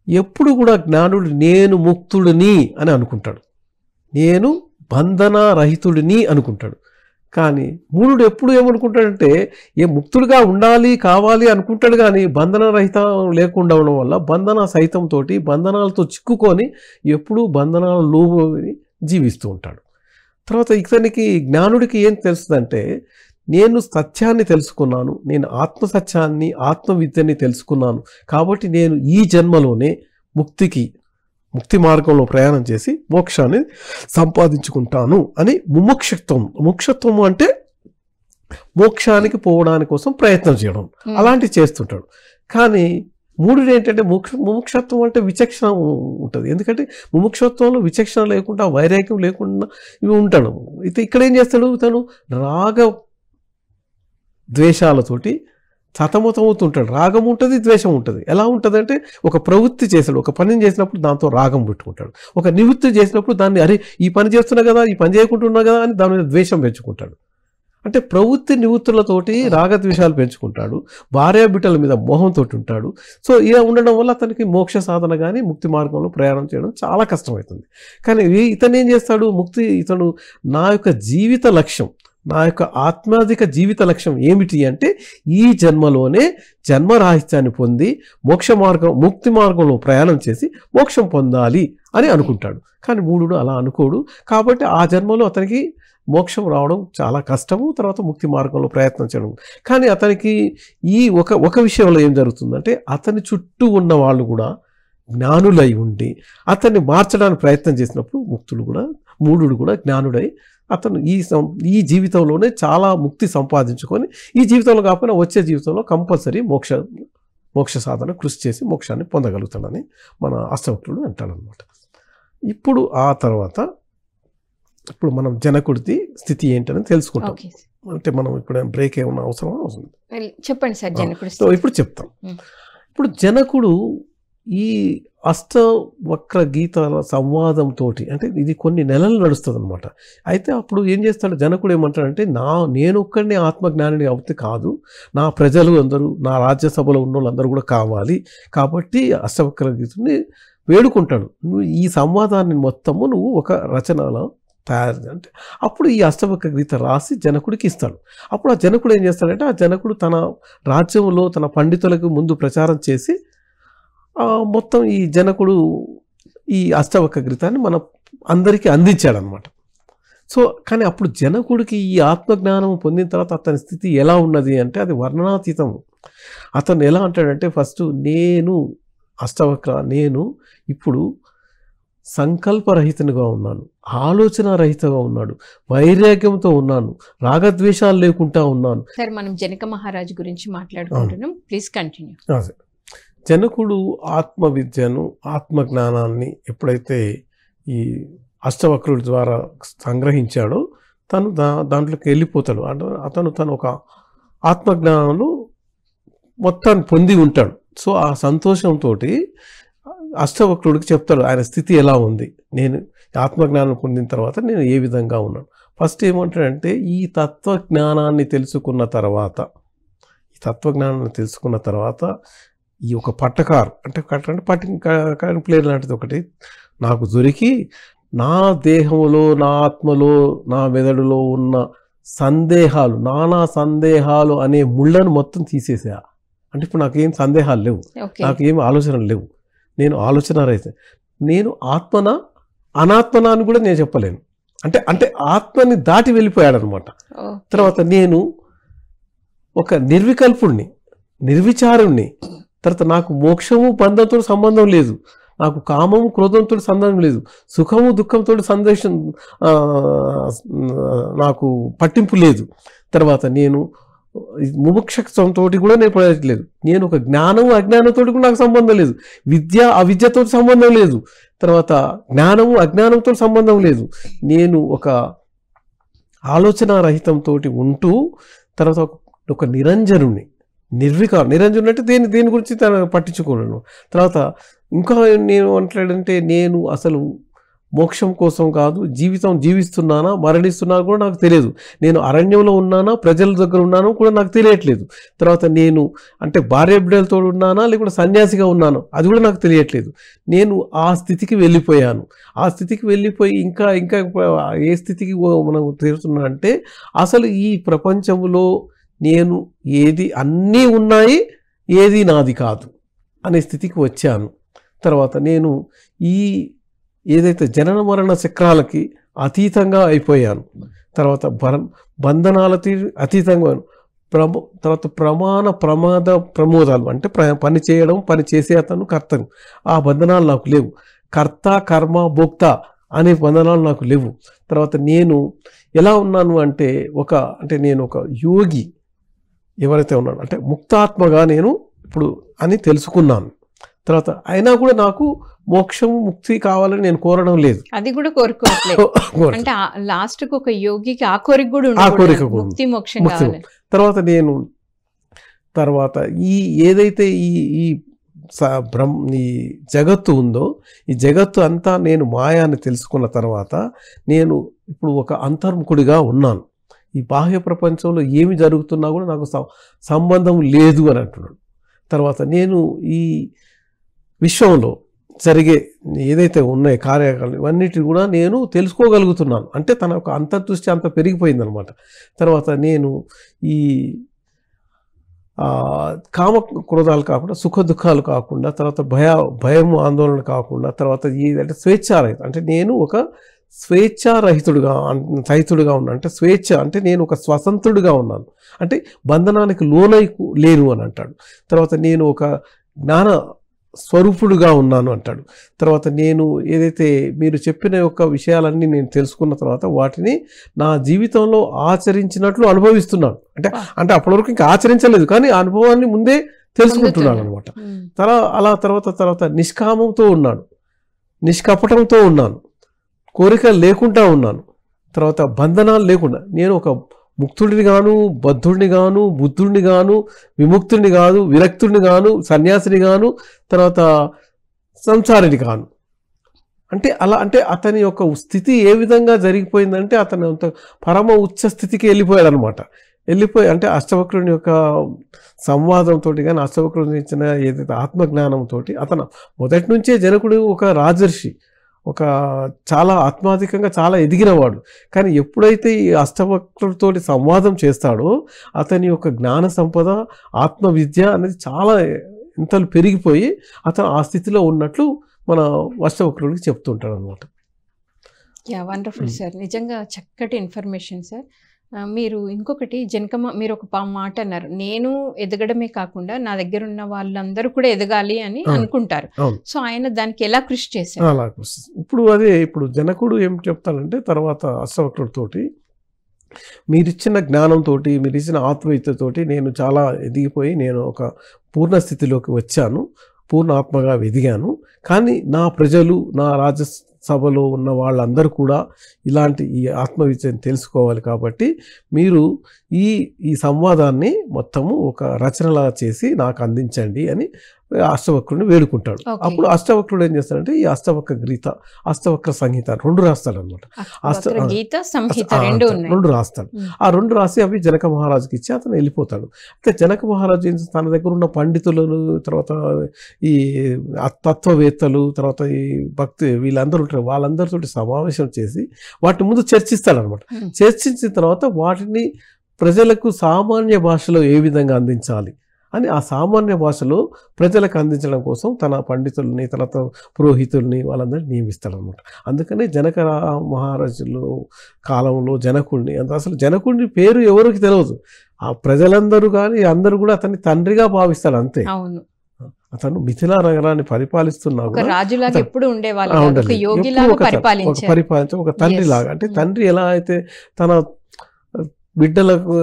S2: ఎప్పుడు కూడా జ్ఞానుడు నేను ముక్తుడిని అని అనుకుంటాడు, నేను బంధన రహితుడిని అనుకుంటాడు. కానీ మూఢుడు ఎప్పుడు ఏమనుకుంటాడంటే ఏ ముక్తుడిగా ఉండాలి కావాలి అనుకుంటాడు, కానీ బంధన రహితం లేకుండా ఉండడం వల్ల బంధన సహితంతో బంధనాలతో చిక్కుకొని ఎప్పుడూ బంధనాలలో జీవిస్తూ ఉంటాడు. తర్వాత ఇతనికి జ్ఞానుడికి ఏం తెలుస్తుందంటే, నేను సత్యాన్ని తెలుసుకున్నాను, నేను ఆత్మ సత్యాన్ని ఆత్మ విద్యని తెలుసుకున్నాను, కాబట్టి నేను ఈ జన్మలోనే ముక్తి మార్గంలో ప్రయాణం చేసి మోక్షాన్ని సంపాదించుకుంటాను అని ముముక్షత్వం అంటే మోక్షానికి పోవడానికి కోసం ప్రయత్నం చేయడం, అలాంటివి చేస్తుంటాడు. కానీ మూఢుడు ఏంటంటే ముముక్షత్వం అంటే విచక్షణ ఉంటుంది. ఎందుకంటే ముముక్షత్వంలో విచక్షణ లేకుండా, వైరాగ్యం లేకుండా ఇవి ఉంటాడు. అయితే ఇక్కడ ఏం చేస్తాడు, తను రాగ ద్వేషాలతోటి సతమతమవుతుంటాడు. రాగం ఉంటుంది, ద్వేషం ఉంటుంది. ఎలా ఉంటుంది అంటే, ఒక ప్రవృత్తి చేశాడు, ఒక పనిని చేసినప్పుడు దాంతో రాగం పెట్టుకుంటాడు, ఒక నివృత్తి చేసినప్పుడు దాన్ని అరే ఈ పని చేస్తున్నా కదా, ఈ పని చేయకుంటున్నా కదా అని దాని మీద ద్వేషం పెంచుకుంటాడు. అంటే ప్రవృత్తి నివృత్తులతోటి రాగద్వేషాలు పెంచుకుంటాడు, భార్యాబిడ్డల మీద మోహంతో ఉంటాడు. సో ఇలా ఉండడం వల్ల అతనికి మోక్ష సాధన కానీ ముక్తి మార్గంలో ప్రయాణం చేయడం చాలా కష్టమవుతుంది. కానీ ఇతను ఏం చేస్తాడు, ఇతను నా యొక్క జీవిత లక్ష్యం, నా యొక్క ఆత్మాధిక జీవిత లక్ష్యం ఏమిటి అంటే, ఈ జన్మలోనే జన్మరాహిత్యాన్ని పొంది ముక్తి మార్గంలో ప్రయాణం చేసి మోక్షం పొందాలి అని అనుకుంటాడు. కానీ మూఢుడు అలా అనుకోడు. కాబట్టి ఆ జన్మలో అతనికి మోక్షం రావడం చాలా కష్టము, తర్వాత ముక్తి మార్గంలో ప్రయత్నం చేయడం. కానీ అతనికి ఈ ఒక విషయంలో ఏం జరుగుతుందంటే, అతని చుట్టూ ఉన్న వాళ్ళు కూడా జ్ఞానులై ఉండి అతన్ని మార్చడానికి ప్రయత్నం చేసినప్పుడు మూఢుడు కూడా జ్ఞానుడై అతను ఈ జీవితంలోనే చాలా ముక్తి సంపాదించుకొని, ఈ జీవితంలో కాకపోయినా వచ్చే జీవితంలో కంపల్సరీ మోక్ష సాధన కృషి చేసి మోక్షాన్ని పొందగలుగుతాడని మన అష్టవక్రుడు అంటాడనమాట. ఇప్పుడు ఆ తర్వాత ఇప్పుడు మనం జనకుడి స్థితి ఏంటని తెలుసుకుంటాం. అంటే మనం ఇప్పుడు బ్రేక్ ఏమన్నా అవసరం అవుతుంది,
S1: చెప్పండి సార్.
S2: సో ఇప్పుడు చెప్తాం. ఇప్పుడు జనకుడు ఈ అష్టవక్ర గీతాల సంవాదంతో, అంటే ఇది కొన్ని నెలలు నడుస్తుంది అనమాట. అయితే అప్పుడు ఏం చేస్తాడు జనకుడు, ఏమంటాడంటే, నేను ఒక్కడిని ఆత్మజ్ఞానిని అవుతే కాదు, నా ప్రజలు అందరూ, నా రాజ్యసభలో ఉన్న వాళ్ళందరూ కూడా కావాలి. కాబట్టి అష్టవక్ర గీతని వేడుకుంటాడు, నువ్వు ఈ సంవాదాన్ని మొత్తము నువ్వు ఒక రచనలో తయారు అంటే. అప్పుడు ఈ అష్టవక్ర గీత రాసి జనకుడికి ఇస్తాడు. అప్పుడు ఆ జనకుడు ఏం చేస్తాడంటే, ఆ జనకుడు తన రాజ్యంలో తన పండితులకు ముందు ప్రచారం చేసి మొత్తం ఈ జనకుడు ఈ అష్టవక్ర గీతాన్ని మన అందరికీ అందించాడనమాట. సో కానీ అప్పుడు జనకుడికి ఈ ఆత్మజ్ఞానం పొందిన తర్వాత అతని స్థితి ఎలా ఉన్నది అంటే, అది వర్ణనాతీతం. అతను ఎలా అంటాడంటే, ఫస్ట్ నేను ఇప్పుడు సంకల్పరహితంగా ఉన్నాను, ఆలోచన రహితంగా ఉన్నాడు, వైరాగ్యంతో ఉన్నాను, రాగద్వేషాలు లేకుండా ఉన్నాను.
S1: సరే, మనం జనక మహారాజు గురించి మాట్లాడుకుంటున్నాం, ప్లీజ్ కంటిన్యూ.
S2: జనకుడు ఆత్మ విద్యను, ఆత్మజ్ఞానాన్ని ఎప్పుడైతే ఈ అష్టవక్రుడి ద్వారా సంగ్రహించాడో తను దాంట్లోకి వెళ్ళిపోతాడు. తను ఒక ఆత్మజ్ఞానంలో మొత్తాన్ని పొంది ఉంటాడు. సో ఆ సంతోషంతో అష్టవక్రుడికి చెప్తాడు ఆయన స్థితి ఎలా ఉంది, నేను ఆత్మజ్ఞానం పొందిన తర్వాత నేను ఏ విధంగా ఉన్నాను. ఫస్ట్ ఏమంటాడంటే, ఈ తత్వజ్ఞానాన్ని తెలుసుకున్న తర్వాత ఈ ఒక పట్టకారు అంటే ప్లేన్ లాంటిది ఒకటి నాకు దొరికి, నా దేహంలో, నా ఆత్మలో, నా మెదడులో ఉన్న నానా సందేహాలు అనే ముళ్ళను మొత్తం తీసేసా. అంటే ఇప్పుడు నాకేం సందేహాలు లేవు,
S1: ఓకే.
S2: నాకు ఏం ఆలోచనలు లేవు, నేను ఆలోచన రహిత. నేను ఆత్మనా అనాత్మనా అని కూడా నేను చెప్పలేను. అంటే అంటే ఆత్మని దాటి వెళ్ళిపోయాడనమాట.
S1: ఓకే.
S2: తర్వాత నేను ఒక నిర్వికల్పుణ్ణి, నిర్విచారుణ్ణి. తర్వాత నాకు మోక్షము బంధంతో సంబంధం లేదు, నాకు కామము క్రోధంతో సంబంధం లేదు, సుఖము దుఃఖంతో సందేశం నాకు పట్టింపు లేదు. తర్వాత నేను ముముక్షత్వంతో కూడా నేను ప్రయత్నలేదు. నేను ఒక జ్ఞానము అజ్ఞానంతో కూడా నాకు సంబంధం లేదు, విద్య అవిద్యతో సంబంధం లేదు, తర్వాత జ్ఞానము అజ్ఞానంతో సంబంధం లేదు. నేను ఒక ఆలోచన రహితంతో ఉంటూ తర్వాత ఒక నిరంజనుని, నిరంజనుడు అంటే దేని గురించి పట్టించుకోలేను. తర్వాత ఇంకా నేను అంటాడంటే నేను అసలు మోక్షం కోసం కాదు, జీవితం జీవిస్తున్నానా మరణిస్తున్నానా కూడా నాకు తెలియదు. నేను అరణ్యంలో ఉన్నానా ప్రజల దగ్గర ఉన్నానో కూడా నాకు తెలియట్లేదు. తర్వాత నేను అంటే భార్య బిడ్డలతో ఉన్నానా లేకుంటే సన్యాసిగా ఉన్నానో అది కూడా నాకు తెలియట్లేదు. నేను ఆ స్థితికి వెళ్ళిపోయాను. ఆ స్థితికి వెళ్ళిపోయి ఇంకా ఇంకా ఏ స్థితికి మనం తీరుతున్నా అంటే అసలు ఈ ప్రపంచంలో నేను ఏది అన్నీ ఉన్నాయి, ఏది నాది కాదు అనే స్థితికి వచ్చాను. తర్వాత నేను ఈ ఏదైతే జనన మరణ చక్రాలకి అతీతంగా అయిపోయాను. తర్వాత బంధనాలకి అతీతంగా తర్వాత ప్రమోదాలు అంటే పని చేయడం, పని చేసే అతను కర్తను, ఆ బంధనాలు నాకు లేవు. కర్త కర్మ భోక్త అనే బంధనాలు నాకు లేవు. తర్వాత నేను ఎలా ఉన్నాను అంటే నేను ఒక యోగి ఎవరైతే ఉన్నాడో అంటే ముక్తాత్మగా నేను ఇప్పుడు అని తెలుసుకున్నాను. తర్వాత అయినా కూడా నాకు మోక్షం ముక్తి కావాలని నేను కోరడం లేదు,
S1: అది కూడా కోరుకోవట్లేదు. అంటే లాస్ట్ కు ఒక యోగికి ఆ కోరిక కూడా ముక్తి మోక్షం కావాలి.
S2: తర్వాత ఈ ఏదైతే ఈ జగత్తు ఉందో ఈ జగత్తు అంతా నేను మాయాన్ని తెలుసుకున్న తర్వాత నేను ఇప్పుడు ఒక అంతర్ముఖుడిగా ఉన్నాను. ఈ బాహ్య ప్రపంచంలో ఏమి జరుగుతున్నా కూడా నాకు సంబంధం లేదు అని అంటున్నాడు. తర్వాత నేను ఈ విశ్వంలో జరిగే ఏదైతే ఉన్నాయో కార్యకలాపాలు ఇవన్నిటిని కూడా నేను తెలుసుకోగలుగుతున్నాను. అంటే తన ఒక అంతర్దృష్టి అంత పెరిగిపోయిందనమాట. తర్వాత నేను ఈ కామ క్రోధాలు కాకుండా సుఖ దుఃఖాలు కాకుండా తర్వాత భయం ఆందోళన కాకుండా తర్వాత అంటే స్వేచ్ఛారహితం అంటే నేను ఒక స్వేచ్ఛారహితుడుగా ఉన్నాను. అంటే స్వేచ్ఛ అంటే నేను ఒక స్వతంత్రుడిగా ఉన్నాను, అంటే బంధనానికి లోనై లేను అని అంటాడు. తర్వాత నేను ఒక జ్ఞాన స్వరూపుడుగా ఉన్నాను అంటాడు. తర్వాత నేను ఏదైతే మీరు చెప్పిన యొక్క విషయాలన్నీ నేను తెలుసుకున్న తర్వాత వాటిని నా జీవితంలో ఆచరించినట్లు అనుభవిస్తున్నాను. అంటే అప్పటి వరకు ఇంకా ఆచరించలేదు కానీ ఆ అనుభవాన్ని ముందే తెలుసుకుంటున్నాను అనమాట. తర్వాత నిష్కామంతో ఉన్నాను, నిష్కపటంతో ఉన్నాను, కోరికలు లేకుండా ఉన్నాను. తర్వాత బంధనాలు లేకుండా నేను ఒక ముక్తుడిని గాను, బద్ధుడిని గాను, బుద్ధుడిని గాను, విముక్తుడిని కాదు, విరక్తుడిని గాను, సన్యాసిని గాను, తర్వాత సంసారిని గాను. అంటే అతని యొక్క స్థితి ఏ విధంగా జరిగిపోయిందంటే అతను అంత పరమ ఉచ్చ స్థితికి వెళ్ళిపోయాడు అనమాట. అంటే అష్టవక్రుని యొక్క సంవాదంతో కానీ అష్టవక్రుని ఇచ్చిన ఏదైతే ఆత్మజ్ఞానంతో అతను మొదటి నుంచే జనకుడు ఒక రాజర్షి, ఒక చాలా ఆత్మాధికంగా చాలా ఎదిగినవాడు. కానీ ఎప్పుడైతే ఈ అష్టవక్రులతో సంవాదం చేస్తాడో అతని యొక్క జ్ఞాన సంపద ఆత్మవిద్య అనేది చాలా ఇంతలు పెరిగిపోయి అతను ఆ స్థితిలో ఉన్నట్లు మన అష్టవక్రుడికి చెప్తుంటాడు అనమాట.
S1: వండర్ఫుల్ సార్, నిజంగా చక్కటి ఇన్ఫర్మేషన్ సార్. మీరు ఇంకొకటి మీరు ఒక మాట అన్నారు, నేను ఎదగడమే కాకుండా నా దగ్గర ఉన్న వాళ్ళందరూ కూడా ఎదగాలి అని అనుకుంటారు. సో ఆయన దానికి ఎలా కృషి చేశారు?
S2: ఇప్పుడు జనకుడు ఏం చెప్తాడంటే తర్వాత అష్టవక్రుడితోటి మీరిచ్చిన జ్ఞానంతో మీరిచ్చిన ఆత్మవిద్యతోటి నేను చాలా ఎదిగిపోయి నేను ఒక పూర్ణ స్థితిలోకి వచ్చాను, పూర్ణ ఆత్మగా ఎదిగాను. కానీ నా ప్రజలు నా రాజ్యసభలో ఉన్న వాళ్ళందరూ కూడా ఇలాంటి ఈ ఆత్మవిద్యను తెలుసుకోవాలి. కాబట్టి మీరు ఈ సంవాదాన్ని మొత్తము ఒక రచనలా చేసి నాకు అందించండి అని అష్టవక్రుడిని వేడుకుంటాడు. అప్పుడు అష్టవక్రుడు ఏం చేస్తాడంటే ఈ అష్టవక్ర గీత, అష్టవక్ర సంహిత రెండు రాస్తాడు అనమాట. రెండు రాస్తాడు. ఆ రెండు రాసి అవి జనక మహారాజుకి ఇచ్చి అతను వెళ్ళిపోతాడు. అయితే జనక మహారాజు తన దగ్గర ఉన్న పండితులను తర్వాత ఈ తత్వవేత్తలు తర్వాత ఈ భక్తి వీళ్ళందరూ ఉంటారు, వాళ్ళందరితో సమావేశం చేసి వాటి ముందు చర్చిస్తాడు అనమాట. చర్చించిన తర్వాత వాటిని ప్రజలకు సామాన్య భాషలో ఏ విధంగా అందించాలి అని ఆ సామాన్య భాషలో ప్రజలకు అందించడం కోసం తన పండితుల్ని తర్వాత పురోహితుల్ని వాళ్ళందరినీ నియమిస్తాడనమాట. అందుకనే జనక మహారాజులు కాలంలో జనకుడిని అసలు జనకుడిని పేరు ఎవరికి తెలియదు, ఆ ప్రజలందరూ కానీ అందరూ కూడా అతన్ని తండ్రిగా భావిస్తాడు అంతే.
S1: అవును,
S2: అతను మిథిలా నగరాన్ని పరిపాలిస్తున్నా
S1: ఒక రాజులాగా ఎప్పుడు ఉండేవాళ్ళు, ఒక యోగిలాగా
S2: పరిపాలించే ఒక తండ్రి లాగా. అంటే తండ్రి ఎలా అయితే తన బిడ్డలకు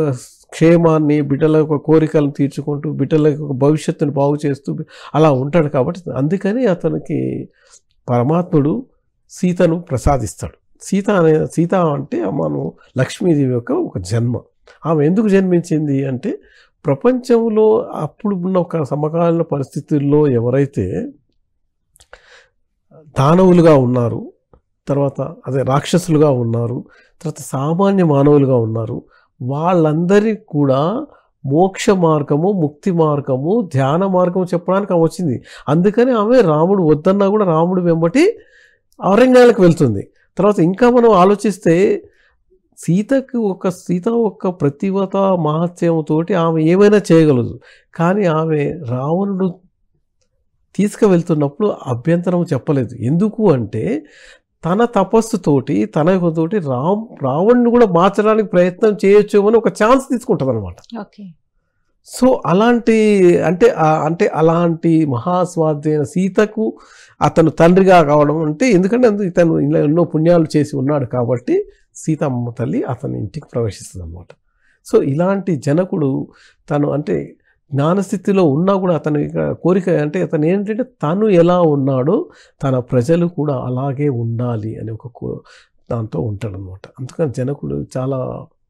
S2: క్షేమాన్ని, బిడ్డల యొక్క కోరికలను తీర్చుకుంటూ బిడ్డల యొక్క భవిష్యత్తును బాగు చేస్తూ అలా ఉంటాడు. కాబట్టి అందుకని అతనికి పరమాత్ముడు సీతను ప్రసాదిస్తాడు. సీత అంటే మనం లక్ష్మీదేవి యొక్క ఒక జన్మ. ఆమె ఎందుకు జన్మించింది అంటే ప్రపంచంలో అప్పుడు ఉన్న ఒక సమకాలీన పరిస్థితుల్లో ఎవరైతే దానవులుగా ఉన్నారు, తర్వాత అదే రాక్షసులుగా ఉన్నారు, తర్వాత సామాన్య మానవులుగా ఉన్నారు, వాళ్ళందరికీ కూడా మోక్ష మార్గము, ముక్తి మార్గము, ధ్యాన మార్గము చెప్పడానికి ఆమె వచ్చింది. అందుకని ఆమె రాముడు వద్దన్నా కూడా రాముడు వెంబటి అరణ్యాలకు వెళ్తుంది. తర్వాత ఇంకా మనం ఆలోచిస్తే సీత ఒక ప్రతివత మహత్యంతో ఆమె ఏమైనా చేయగలదు. కానీ ఆమె రావణుడు తీసుకువెళ్తున్నప్పుడు అభ్యంతరం చెప్పలేదు. ఎందుకు అంటే తన తపస్సుతోటి తన యొక్కతోటి రావణ్ణి కూడా మార్చడానికి ప్రయత్నం చేయొచ్చు అని ఒక ఛాన్స్ తీసుకుంటుంది అనమాట. సో అలాంటి మహాస్వాధీన సీతకు అతను తండ్రిగా కావడం అంటే ఎందుకంటే ఇతను ఇలా ఎన్నో పుణ్యాలు చేసి ఉన్నాడు కాబట్టి సీతమ్మ తల్లి అతని ఇంటికి ప్రవేశిస్తుంది అన్నమాట. సో ఇలాంటి జనకుడు తను అంటే జ్ఞానస్థితిలో ఉన్నా కూడా అతని కోరిక అంటే అతను ఏంటంటే తను ఎలా ఉన్నాడో తన ప్రజలు కూడా అలాగే ఉండాలి అని ఒక దాంతో ఉంటాడనమాట. అందుకని జనకుడు చాలా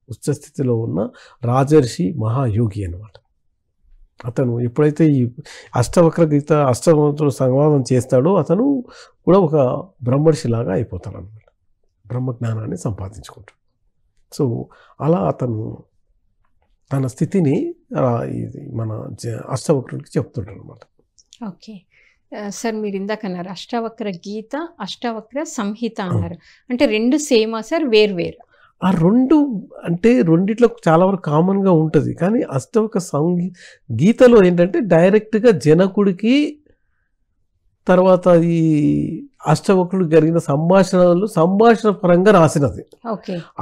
S2: ఉచ్చస్థితిలో ఉన్న రాజర్షి మహాయోగి అనమాట. అతను ఎప్పుడైతే ఈ అష్టవక్ర గీత అష్టమంతుడు సంవాదం చేస్తాడో అతను కూడా ఒక బ్రహ్మర్షిలాగా అయిపోతాడు అనమాట. బ్రహ్మజ్ఞానాన్ని సంపాదించుకుంటాడు. సో అలా అతను తన స్థితిని మన అష్టవక్రుడికి చెప్తుంటాడు అనమాట.
S1: ఓకే సార్, మీరు ఇందాక అన్నారు అష్టావక్ర గీత, అష్టావక్ర సంహిత అన్నారు. అంటే రెండు సేమా సార్, వేరు?
S2: ఆ రెండు అంటే రెండిట్లో చాలా వరకు కామన్గా ఉంటుంది. కానీ అష్టవక్ర గీతలో ఏంటంటే డైరెక్ట్గా జనకుడికి తర్వాత ఈ అష్టవక్రుడు జరిగిన సంభాషణ పరంగా రాసినది.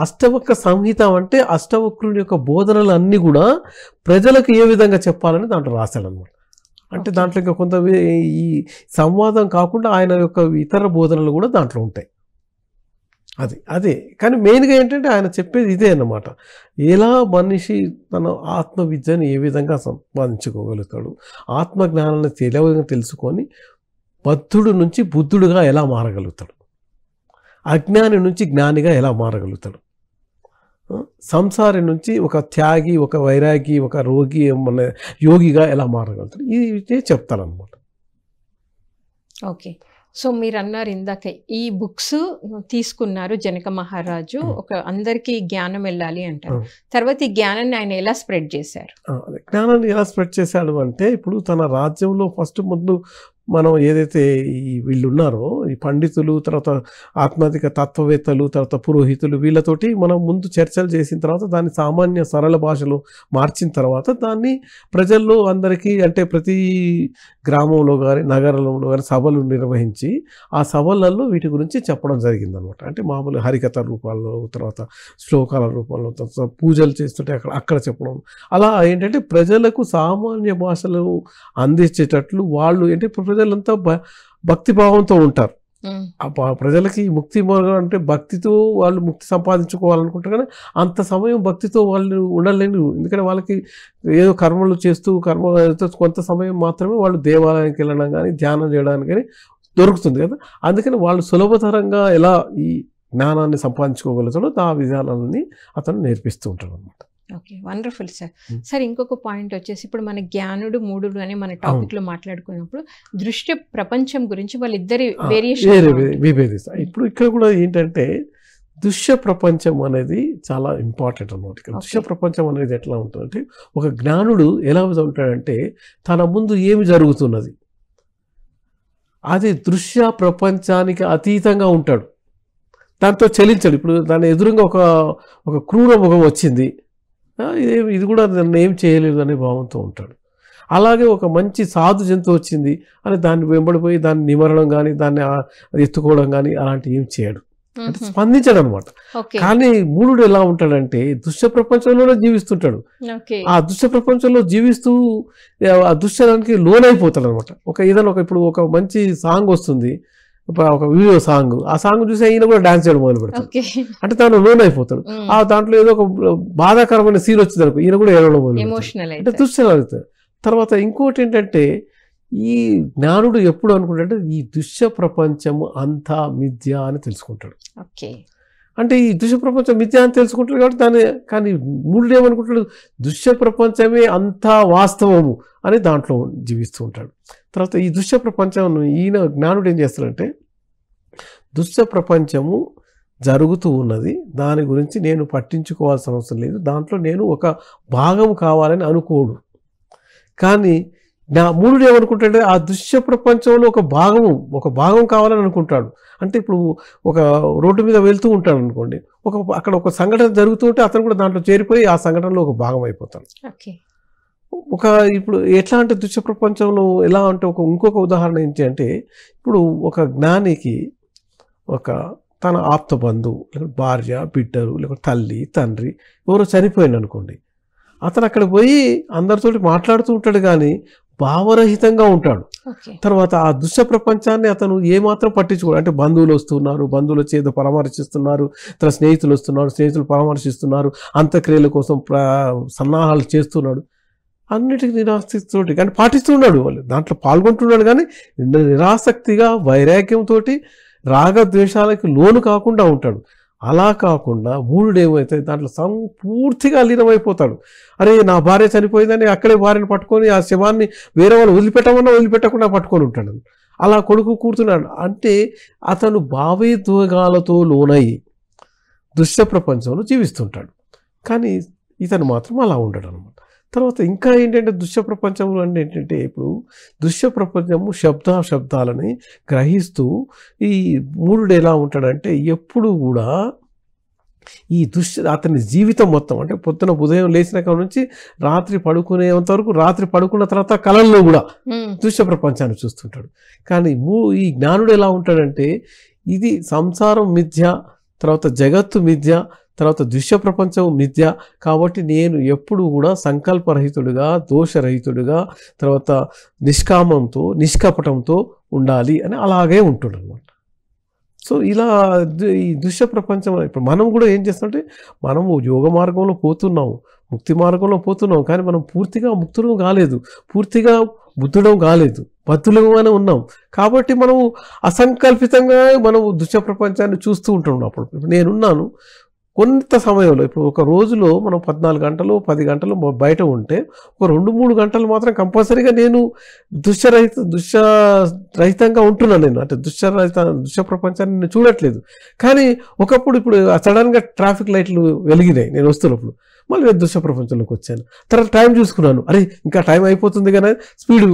S2: అష్టవక్ర సంహిత అంటే అష్టవక్రుడి యొక్క బోధనలు అన్నీ కూడా ప్రజలకు ఏ విధంగా చెప్పాలని దాంట్లో రాశాడు అనమాట. అంటే దాంట్లో ఇంకా కొంత ఈ సంవాదం కాకుండా ఆయన యొక్క ఇతర బోధనలు కూడా దాంట్లో ఉంటాయి. అదే కానీ మెయిన్గా ఏంటంటే ఆయన చెప్పేది ఇదే అన్నమాట. ఎలా మనిషి తన ఆత్మవిద్యను ఏ విధంగా సంపాదించుకోగలుగుతాడు, ఆత్మజ్ఞానాన్ని తెలియగా తెలుసుకొని బద్ధుడు నుంచి బుద్ధుడుగా ఎలా మారగలుగుతాడు, అజ్ఞాని నుంచి జ్ఞానిగా ఎలా మారగలుగుతాడు, సంసారి నుంచి ఒక త్యాగి, ఒక వైరాగి, ఒక రోగి, యోగిగా ఎలా మారగలుగుతాడు, ఇది చెప్తాడనమాట.
S1: ఓకే, సో మీరు అన్నారు ఇందాక ఈ బుక్స్ తీసుకున్నారు జనక మహారాజు, ఒక అందరికీ జ్ఞానం వెళ్ళాలి అంటారు. తర్వాత ఈ జ్ఞానాన్ని ఆయన ఎలా స్ప్రెడ్ చేశారు?
S2: జ్ఞానాన్ని ఎలా స్ప్రెడ్ చేశాడు అంటే ఇప్పుడు తన రాజ్యంలో ఫస్ట్ ముందు మనం ఏదైతే వీళ్ళు ఉన్నారో ఈ పండితులు, తర్వాత ఆత్మాధిక తత్వవేత్తలు, తర్వాత పురోహితులు, వీళ్ళతోటి మనం ముందు చర్చలు చేసిన తర్వాత దాన్ని సామాన్య సరళ భాషలో మార్చిన తర్వాత దాన్ని ప్రజల్లో అందరికీ అంటే ప్రతి గ్రామంలో కానీ నగరంలో కానీ సభలు నిర్వహించి ఆ సభలలో వీటి గురించి చెప్పడం జరిగిందనమాట. అంటే మామూలు హరికథ రూపాల్లో, తర్వాత శ్లోకాల రూపంలో, తర్వాత పూజలు చేస్తుంటే అక్కడ చెప్పడం, అలా ఏంటంటే ప్రజలకు సామాన్య భాషలు అందించేటట్లు వాళ్ళు ఏంటి ప్రజలంతా భక్తిభావంతో ఉంటారు. ప్రజలకి ముక్తి మార్గం అంటే భక్తితో వాళ్ళు ముక్తి సంపాదించుకోవాలనుకుంటారు. కానీ అంత సమయం భక్తితో వాళ్ళు ఉండలేని, ఎందుకంటే వాళ్ళకి ఏదో కర్మలు చేస్తూ కొంత సమయం మాత్రమే వాళ్ళు దేవాలయానికి వెళ్ళడం కానీ ధ్యానం చేయడానికి కానీ దొరుకుతుంది కదా. అందుకని వాళ్ళు సులభతరంగా ఎలా ఈ జ్ఞానాన్ని సంపాదించుకోగలుగుతాడో ఆ విధానాలని అతను నేర్పిస్తూ ఉంటాడు అన్నమాట.
S1: Okay, wonderful sir. సార్ ఇంకొక పాయింట్ వచ్చేసి ఇప్పుడు మన జ్ఞానుడు మూఢుడు అనే మన టాపిక్ లో మాట్లాడుకున్నప్పుడు దృశ్య ప్రపంచం గురించి వాళ్ళిద్దరి
S2: విభేదిస్తారు. ఇప్పుడు ఇక్కడ కూడా ఏంటంటే దృశ్య ప్రపంచం అనేది చాలా ఇంపార్టెంట్ అన్నమాట. దృశ్య ప్రపంచం అనేది ఎట్లా ఉంటుందంటే ఒక జ్ఞానుడు ఎలా ఉంటాడంటే తన ముందు ఏమి జరుగుతున్నది అది దృశ్య ప్రపంచానికి అతీతంగా ఉంటాడు, దాంతో చలించాడు. ఇప్పుడు దాని ఎదురుగా ఒక క్రూర ముఖం వచ్చింది, ఇది కూడా నన్ను ఏం చేయలేదు అనే భావంతో ఉంటాడు. అలాగే ఒక మంచి సాధు జంతువు వచ్చింది అని దాన్ని వెంబడిపోయి దాన్ని నిమరడం కానీ దాన్ని ఎత్తుకోవడం కానీ అలాంటివి ఏం చేయడు, అంటే స్పందించాడు అనమాట. కానీ మూఢుడు ఎలా ఉంటాడంటే దుష్ట ప్రపంచంలోనే జీవిస్తుంటాడు. ఆ దుష్ట ప్రపంచంలో జీవిస్తూ ఆ దుష్టడానికి లోనైపోతాడు అనమాట. ఏదైనా ఇప్పుడు ఒక మంచి సాంగ్ వస్తుంది, ఒక వీడియో సాంగ్, ఆ సాంగ్ చూసి ఈయన కూడా డాన్స్ చేయడం మొదలు పెడతాడు, అంటే తను లోన్ అయిపోతాడు. ఆ దాంట్లో ఏదో ఒక బాధాకరమైన సీన్ వచ్చింది అనుకో, ఈయన కూడా ఏడవడం మొదలు పెడతాడు, అంటే దుష్టలు అవుతాడు. తర్వాత ఇంకోటి ఏంటంటే ఈ జ్ఞానుడు ఎప్పుడు అనుకుంటాడంటే ఈ దుష్ట ప్రపంచము అంతా మిథ్య అని తెలుసుకుంటాడు. అంటే ఈ దుష్ట ప్రపంచం మిథ్య అని తెలుసుకుంటాడు కాబట్టి కానీ మూడు ఏమనుకుంటాడు, దుష్ట ప్రపంచమే అంతా వాస్తవము అని దాంట్లో జీవిస్తూ ఉంటాడు. తర్వాత ఈ దుష్ట ప్రపంచం ఈయన జ్ఞానుడు ఏం చేస్తాడంటే దుష్ట ప్రపంచము జరుగుతూ ఉన్నది, దాని గురించి నేను పట్టించుకోవాల్సిన అవసరం లేదు, దాంట్లో నేను ఒక భాగం కావాలని అనుకోడు. కానీ మూడు ఏమనుకుంటాడంటే ఆ దృశ్య ప్రపంచంలో ఒక భాగం కావాలని అనుకుంటాడు. అంటే ఇప్పుడు ఒక రోడ్డు మీద వెళ్తూ ఉంటాడు అనుకోండి, అక్కడ ఒక సంఘటన జరుగుతూ ఉంటే అతను కూడా దాంట్లో చేరిపోయి ఆ సంఘటనలో ఒక భాగం అయిపోతాడు. ఇప్పుడు ఎట్లా అంటే దృశ్య ప్రపంచంలో ఎలా అంటే ఇంకొక ఉదాహరణ ఏంటి అంటే, ఇప్పుడు ఒక జ్ఞానికి తన ఆప్త బంధువు లేకపోతే భార్య బిడ్డలు లేకపోతే తల్లి తండ్రి ఎవరో చనిపోయింది అనుకోండి, అతను అక్కడ పోయి అందరితోటి మాట్లాడుతూ ఉంటాడు కానీ భావరహితంగా ఉంటాడు. తర్వాత ఆ దుష్ట ప్రపంచాన్ని అతను ఏమాత్రం పట్టించుకోడు. అంటే బంధువులు వస్తున్నారు, బంధువులు వచ్చి ఏదో పరామర్శిస్తున్నారు, తర్వాత స్నేహితులు వస్తున్నారు, స్నేహితులు పరామర్శిస్తున్నారు, అంత్యక్రియల కోసం సన్నాహాలు చేస్తున్నాడు, అన్నిటికీ నిరాసక్తితోటి కానీ పాటిస్తున్నాడు, వాళ్ళు దాంట్లో పాల్గొంటున్నాడు కానీ నిరాసక్తిగా వైరాగ్యంతో రాగద్వేషాలకి లోను కాకుండా ఉంటాడు. అలా కాకుండా మూఢుడు ఏమైతే దాంట్లో పూర్తిగా లీనమైపోతాడు. అరే నా భార్య చనిపోయిందని అక్కడే భార్యను పట్టుకొని ఆ శవాన్ని వేరే వాళ్ళు వదిలిపెట్టకుండా పట్టుకొని ఉంటాడు. అలా కొడుకు కూర్చున్నాడు అంటే అతను భావోద్వేగాలతో లోనై దుష్ట ప్రపంచంలో జీవిస్తుంటాడు. కానీ ఇతను మాత్రం అలా ఉండడు అనమాట. తర్వాత ఇంకా ఏంటంటే దుష్ట ప్రపంచంలో అంటే ఏంటంటే ఇప్పుడు దుష్ట ప్రపంచము శబ్దాలని గ్రహిస్తూ ఈ మూఢుడు ఎలా ఉంటాడంటే ఎప్పుడు కూడా ఈ అతని జీవితం మొత్తం అంటే పొద్దున ఉదయం లేచిన కాడ నుంచి రాత్రి పడుకునేంత వరకు, రాత్రి పడుకున్న తర్వాత కళల్లో కూడా దుష్ట ప్రపంచాన్ని చూస్తుంటాడు. కానీ ఈ జ్ఞానుడు ఎలా ఉంటాడంటే ఇది సంసారం మిథ్య, తర్వాత జగత్తు మిథ్య, తర్వాత దృశ్య ప్రపంచం మిథ్య, కాబట్టి నేను ఎప్పుడు కూడా సంకల్పరహితుడిగా దోషరహితుడిగా తర్వాత నిష్కామంతో నిష్కపటంతో ఉండాలి అని అలాగే ఉంటున్నాడు అనమాట. సో ఇలా ఈ దృశ్య ప్రపంచం ఇప్పుడు మనం కూడా ఏం చేస్తామంటే మనము యోగ మార్గంలో పోతున్నాము, ముక్తి మార్గంలో పోతున్నాం, కానీ మనం పూర్తిగా ముక్తులం కాలేదు, పూర్తిగా బుద్ధుడం కాలేదు, బద్ధులుగానే ఉన్నాం. కాబట్టి మనము అసంకల్పితంగా మనము దృశ్య ప్రపంచాన్ని చూస్తూ ఉంటున్నాం. అప్పుడు నేనున్నాను కొంత సమయంలో, ఇప్పుడు ఒక రోజులో మనం 14 గంటలు 10 గంటలు బయట ఉంటే ఒక 2-3 గంటలు మాత్రం కంపల్సరీగా నేను దుష్యరహితంగా ఉంటున్నాను. నేను అంటే దుష్య ప్రపంచాన్ని నేను చూడట్లేదు. కానీ ఒకప్పుడు ఇప్పుడు సడన్గా ట్రాఫిక్ లైట్లు వెలిగినాయి, నేను వస్తున్నప్పుడు మళ్ళీ దుష్య ప్రపంచంలోకి వచ్చాను. తర్వాత టైం చూసుకున్నాను, అరే ఇంకా టైం అయిపోతుంది కానీ స్పీడ్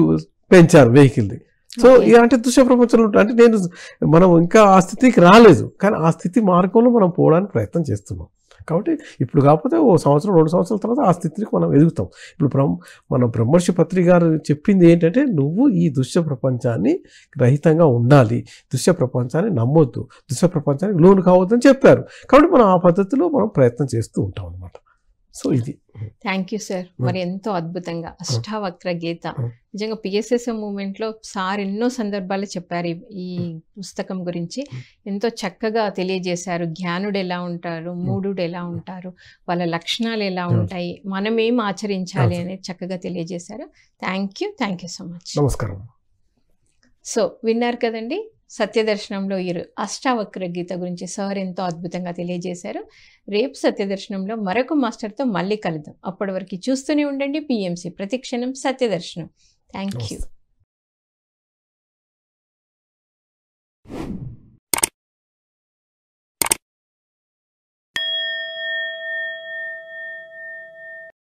S2: పెంచారు వెహికల్ది. సో అంటే దుష్య ప్రపంచంలో అంటే మనం ఇంకా ఆ స్థితికి రాలేదు, కానీ ఆ స్థితి మార్గంలో మనం పోవడానికి ప్రయత్నం చేస్తున్నాం. కాబట్టి ఇప్పుడు కాకపోతే 1 సంవత్సరం 2 సంవత్సరాల తర్వాత ఆ స్థితికి మనం ఎదుగుతాం. ఇప్పుడు మన బ్రహ్మర్షి పత్రి గారు చెప్పింది ఏంటంటే నువ్వు ఈ దుష్య ప్రపంచాన్ని రహితంగా ఉండాలి, దుష్య ప్రపంచాన్ని నమ్మొద్దు, దుష్య ప్రపంచానికి లోను కావద్దని చెప్పారు. కాబట్టి మనం ఆ పద్ధతిలో మనం ప్రయత్నం చేస్తూ ఉంటాం అన్నమాట. సో ఇది
S1: థ్యాంక్ యూ సార్. మరి ఎంతో అద్భుతంగా అష్టావక్ర గీత నిజంగా పిఎస్ఎస్ఎం మూమెంట్లో సార్ ఎన్నో సందర్భాలు చెప్పారు ఈ పుస్తకం గురించి, ఎంతో చక్కగా తెలియజేశారు. జ్ఞానుడు ఎలా ఉంటారు, మూఢుడు ఎలా ఉంటారు, వాళ్ళ లక్షణాలు ఎలా ఉంటాయి, మనం ఏం ఆచరించాలి అనేది చక్కగా తెలియజేశారు. Thank you so much.
S2: నమస్కారం.
S1: సో విన్నారు కదండి, సత్యదర్శనంలో ఈ అష్టావక్ర గీత గురించి సార్ ఎంతో అద్భుతంగా తెలియజేశారు. రేపు సత్యదర్శనంలో మరొక మాస్టర్తో మళ్ళీ కలుద్దాం. అప్పటి వరకు చూస్తూనే ఉండండి PMC ప్రతిక్షణం సత్యదర్శనం. Thank you.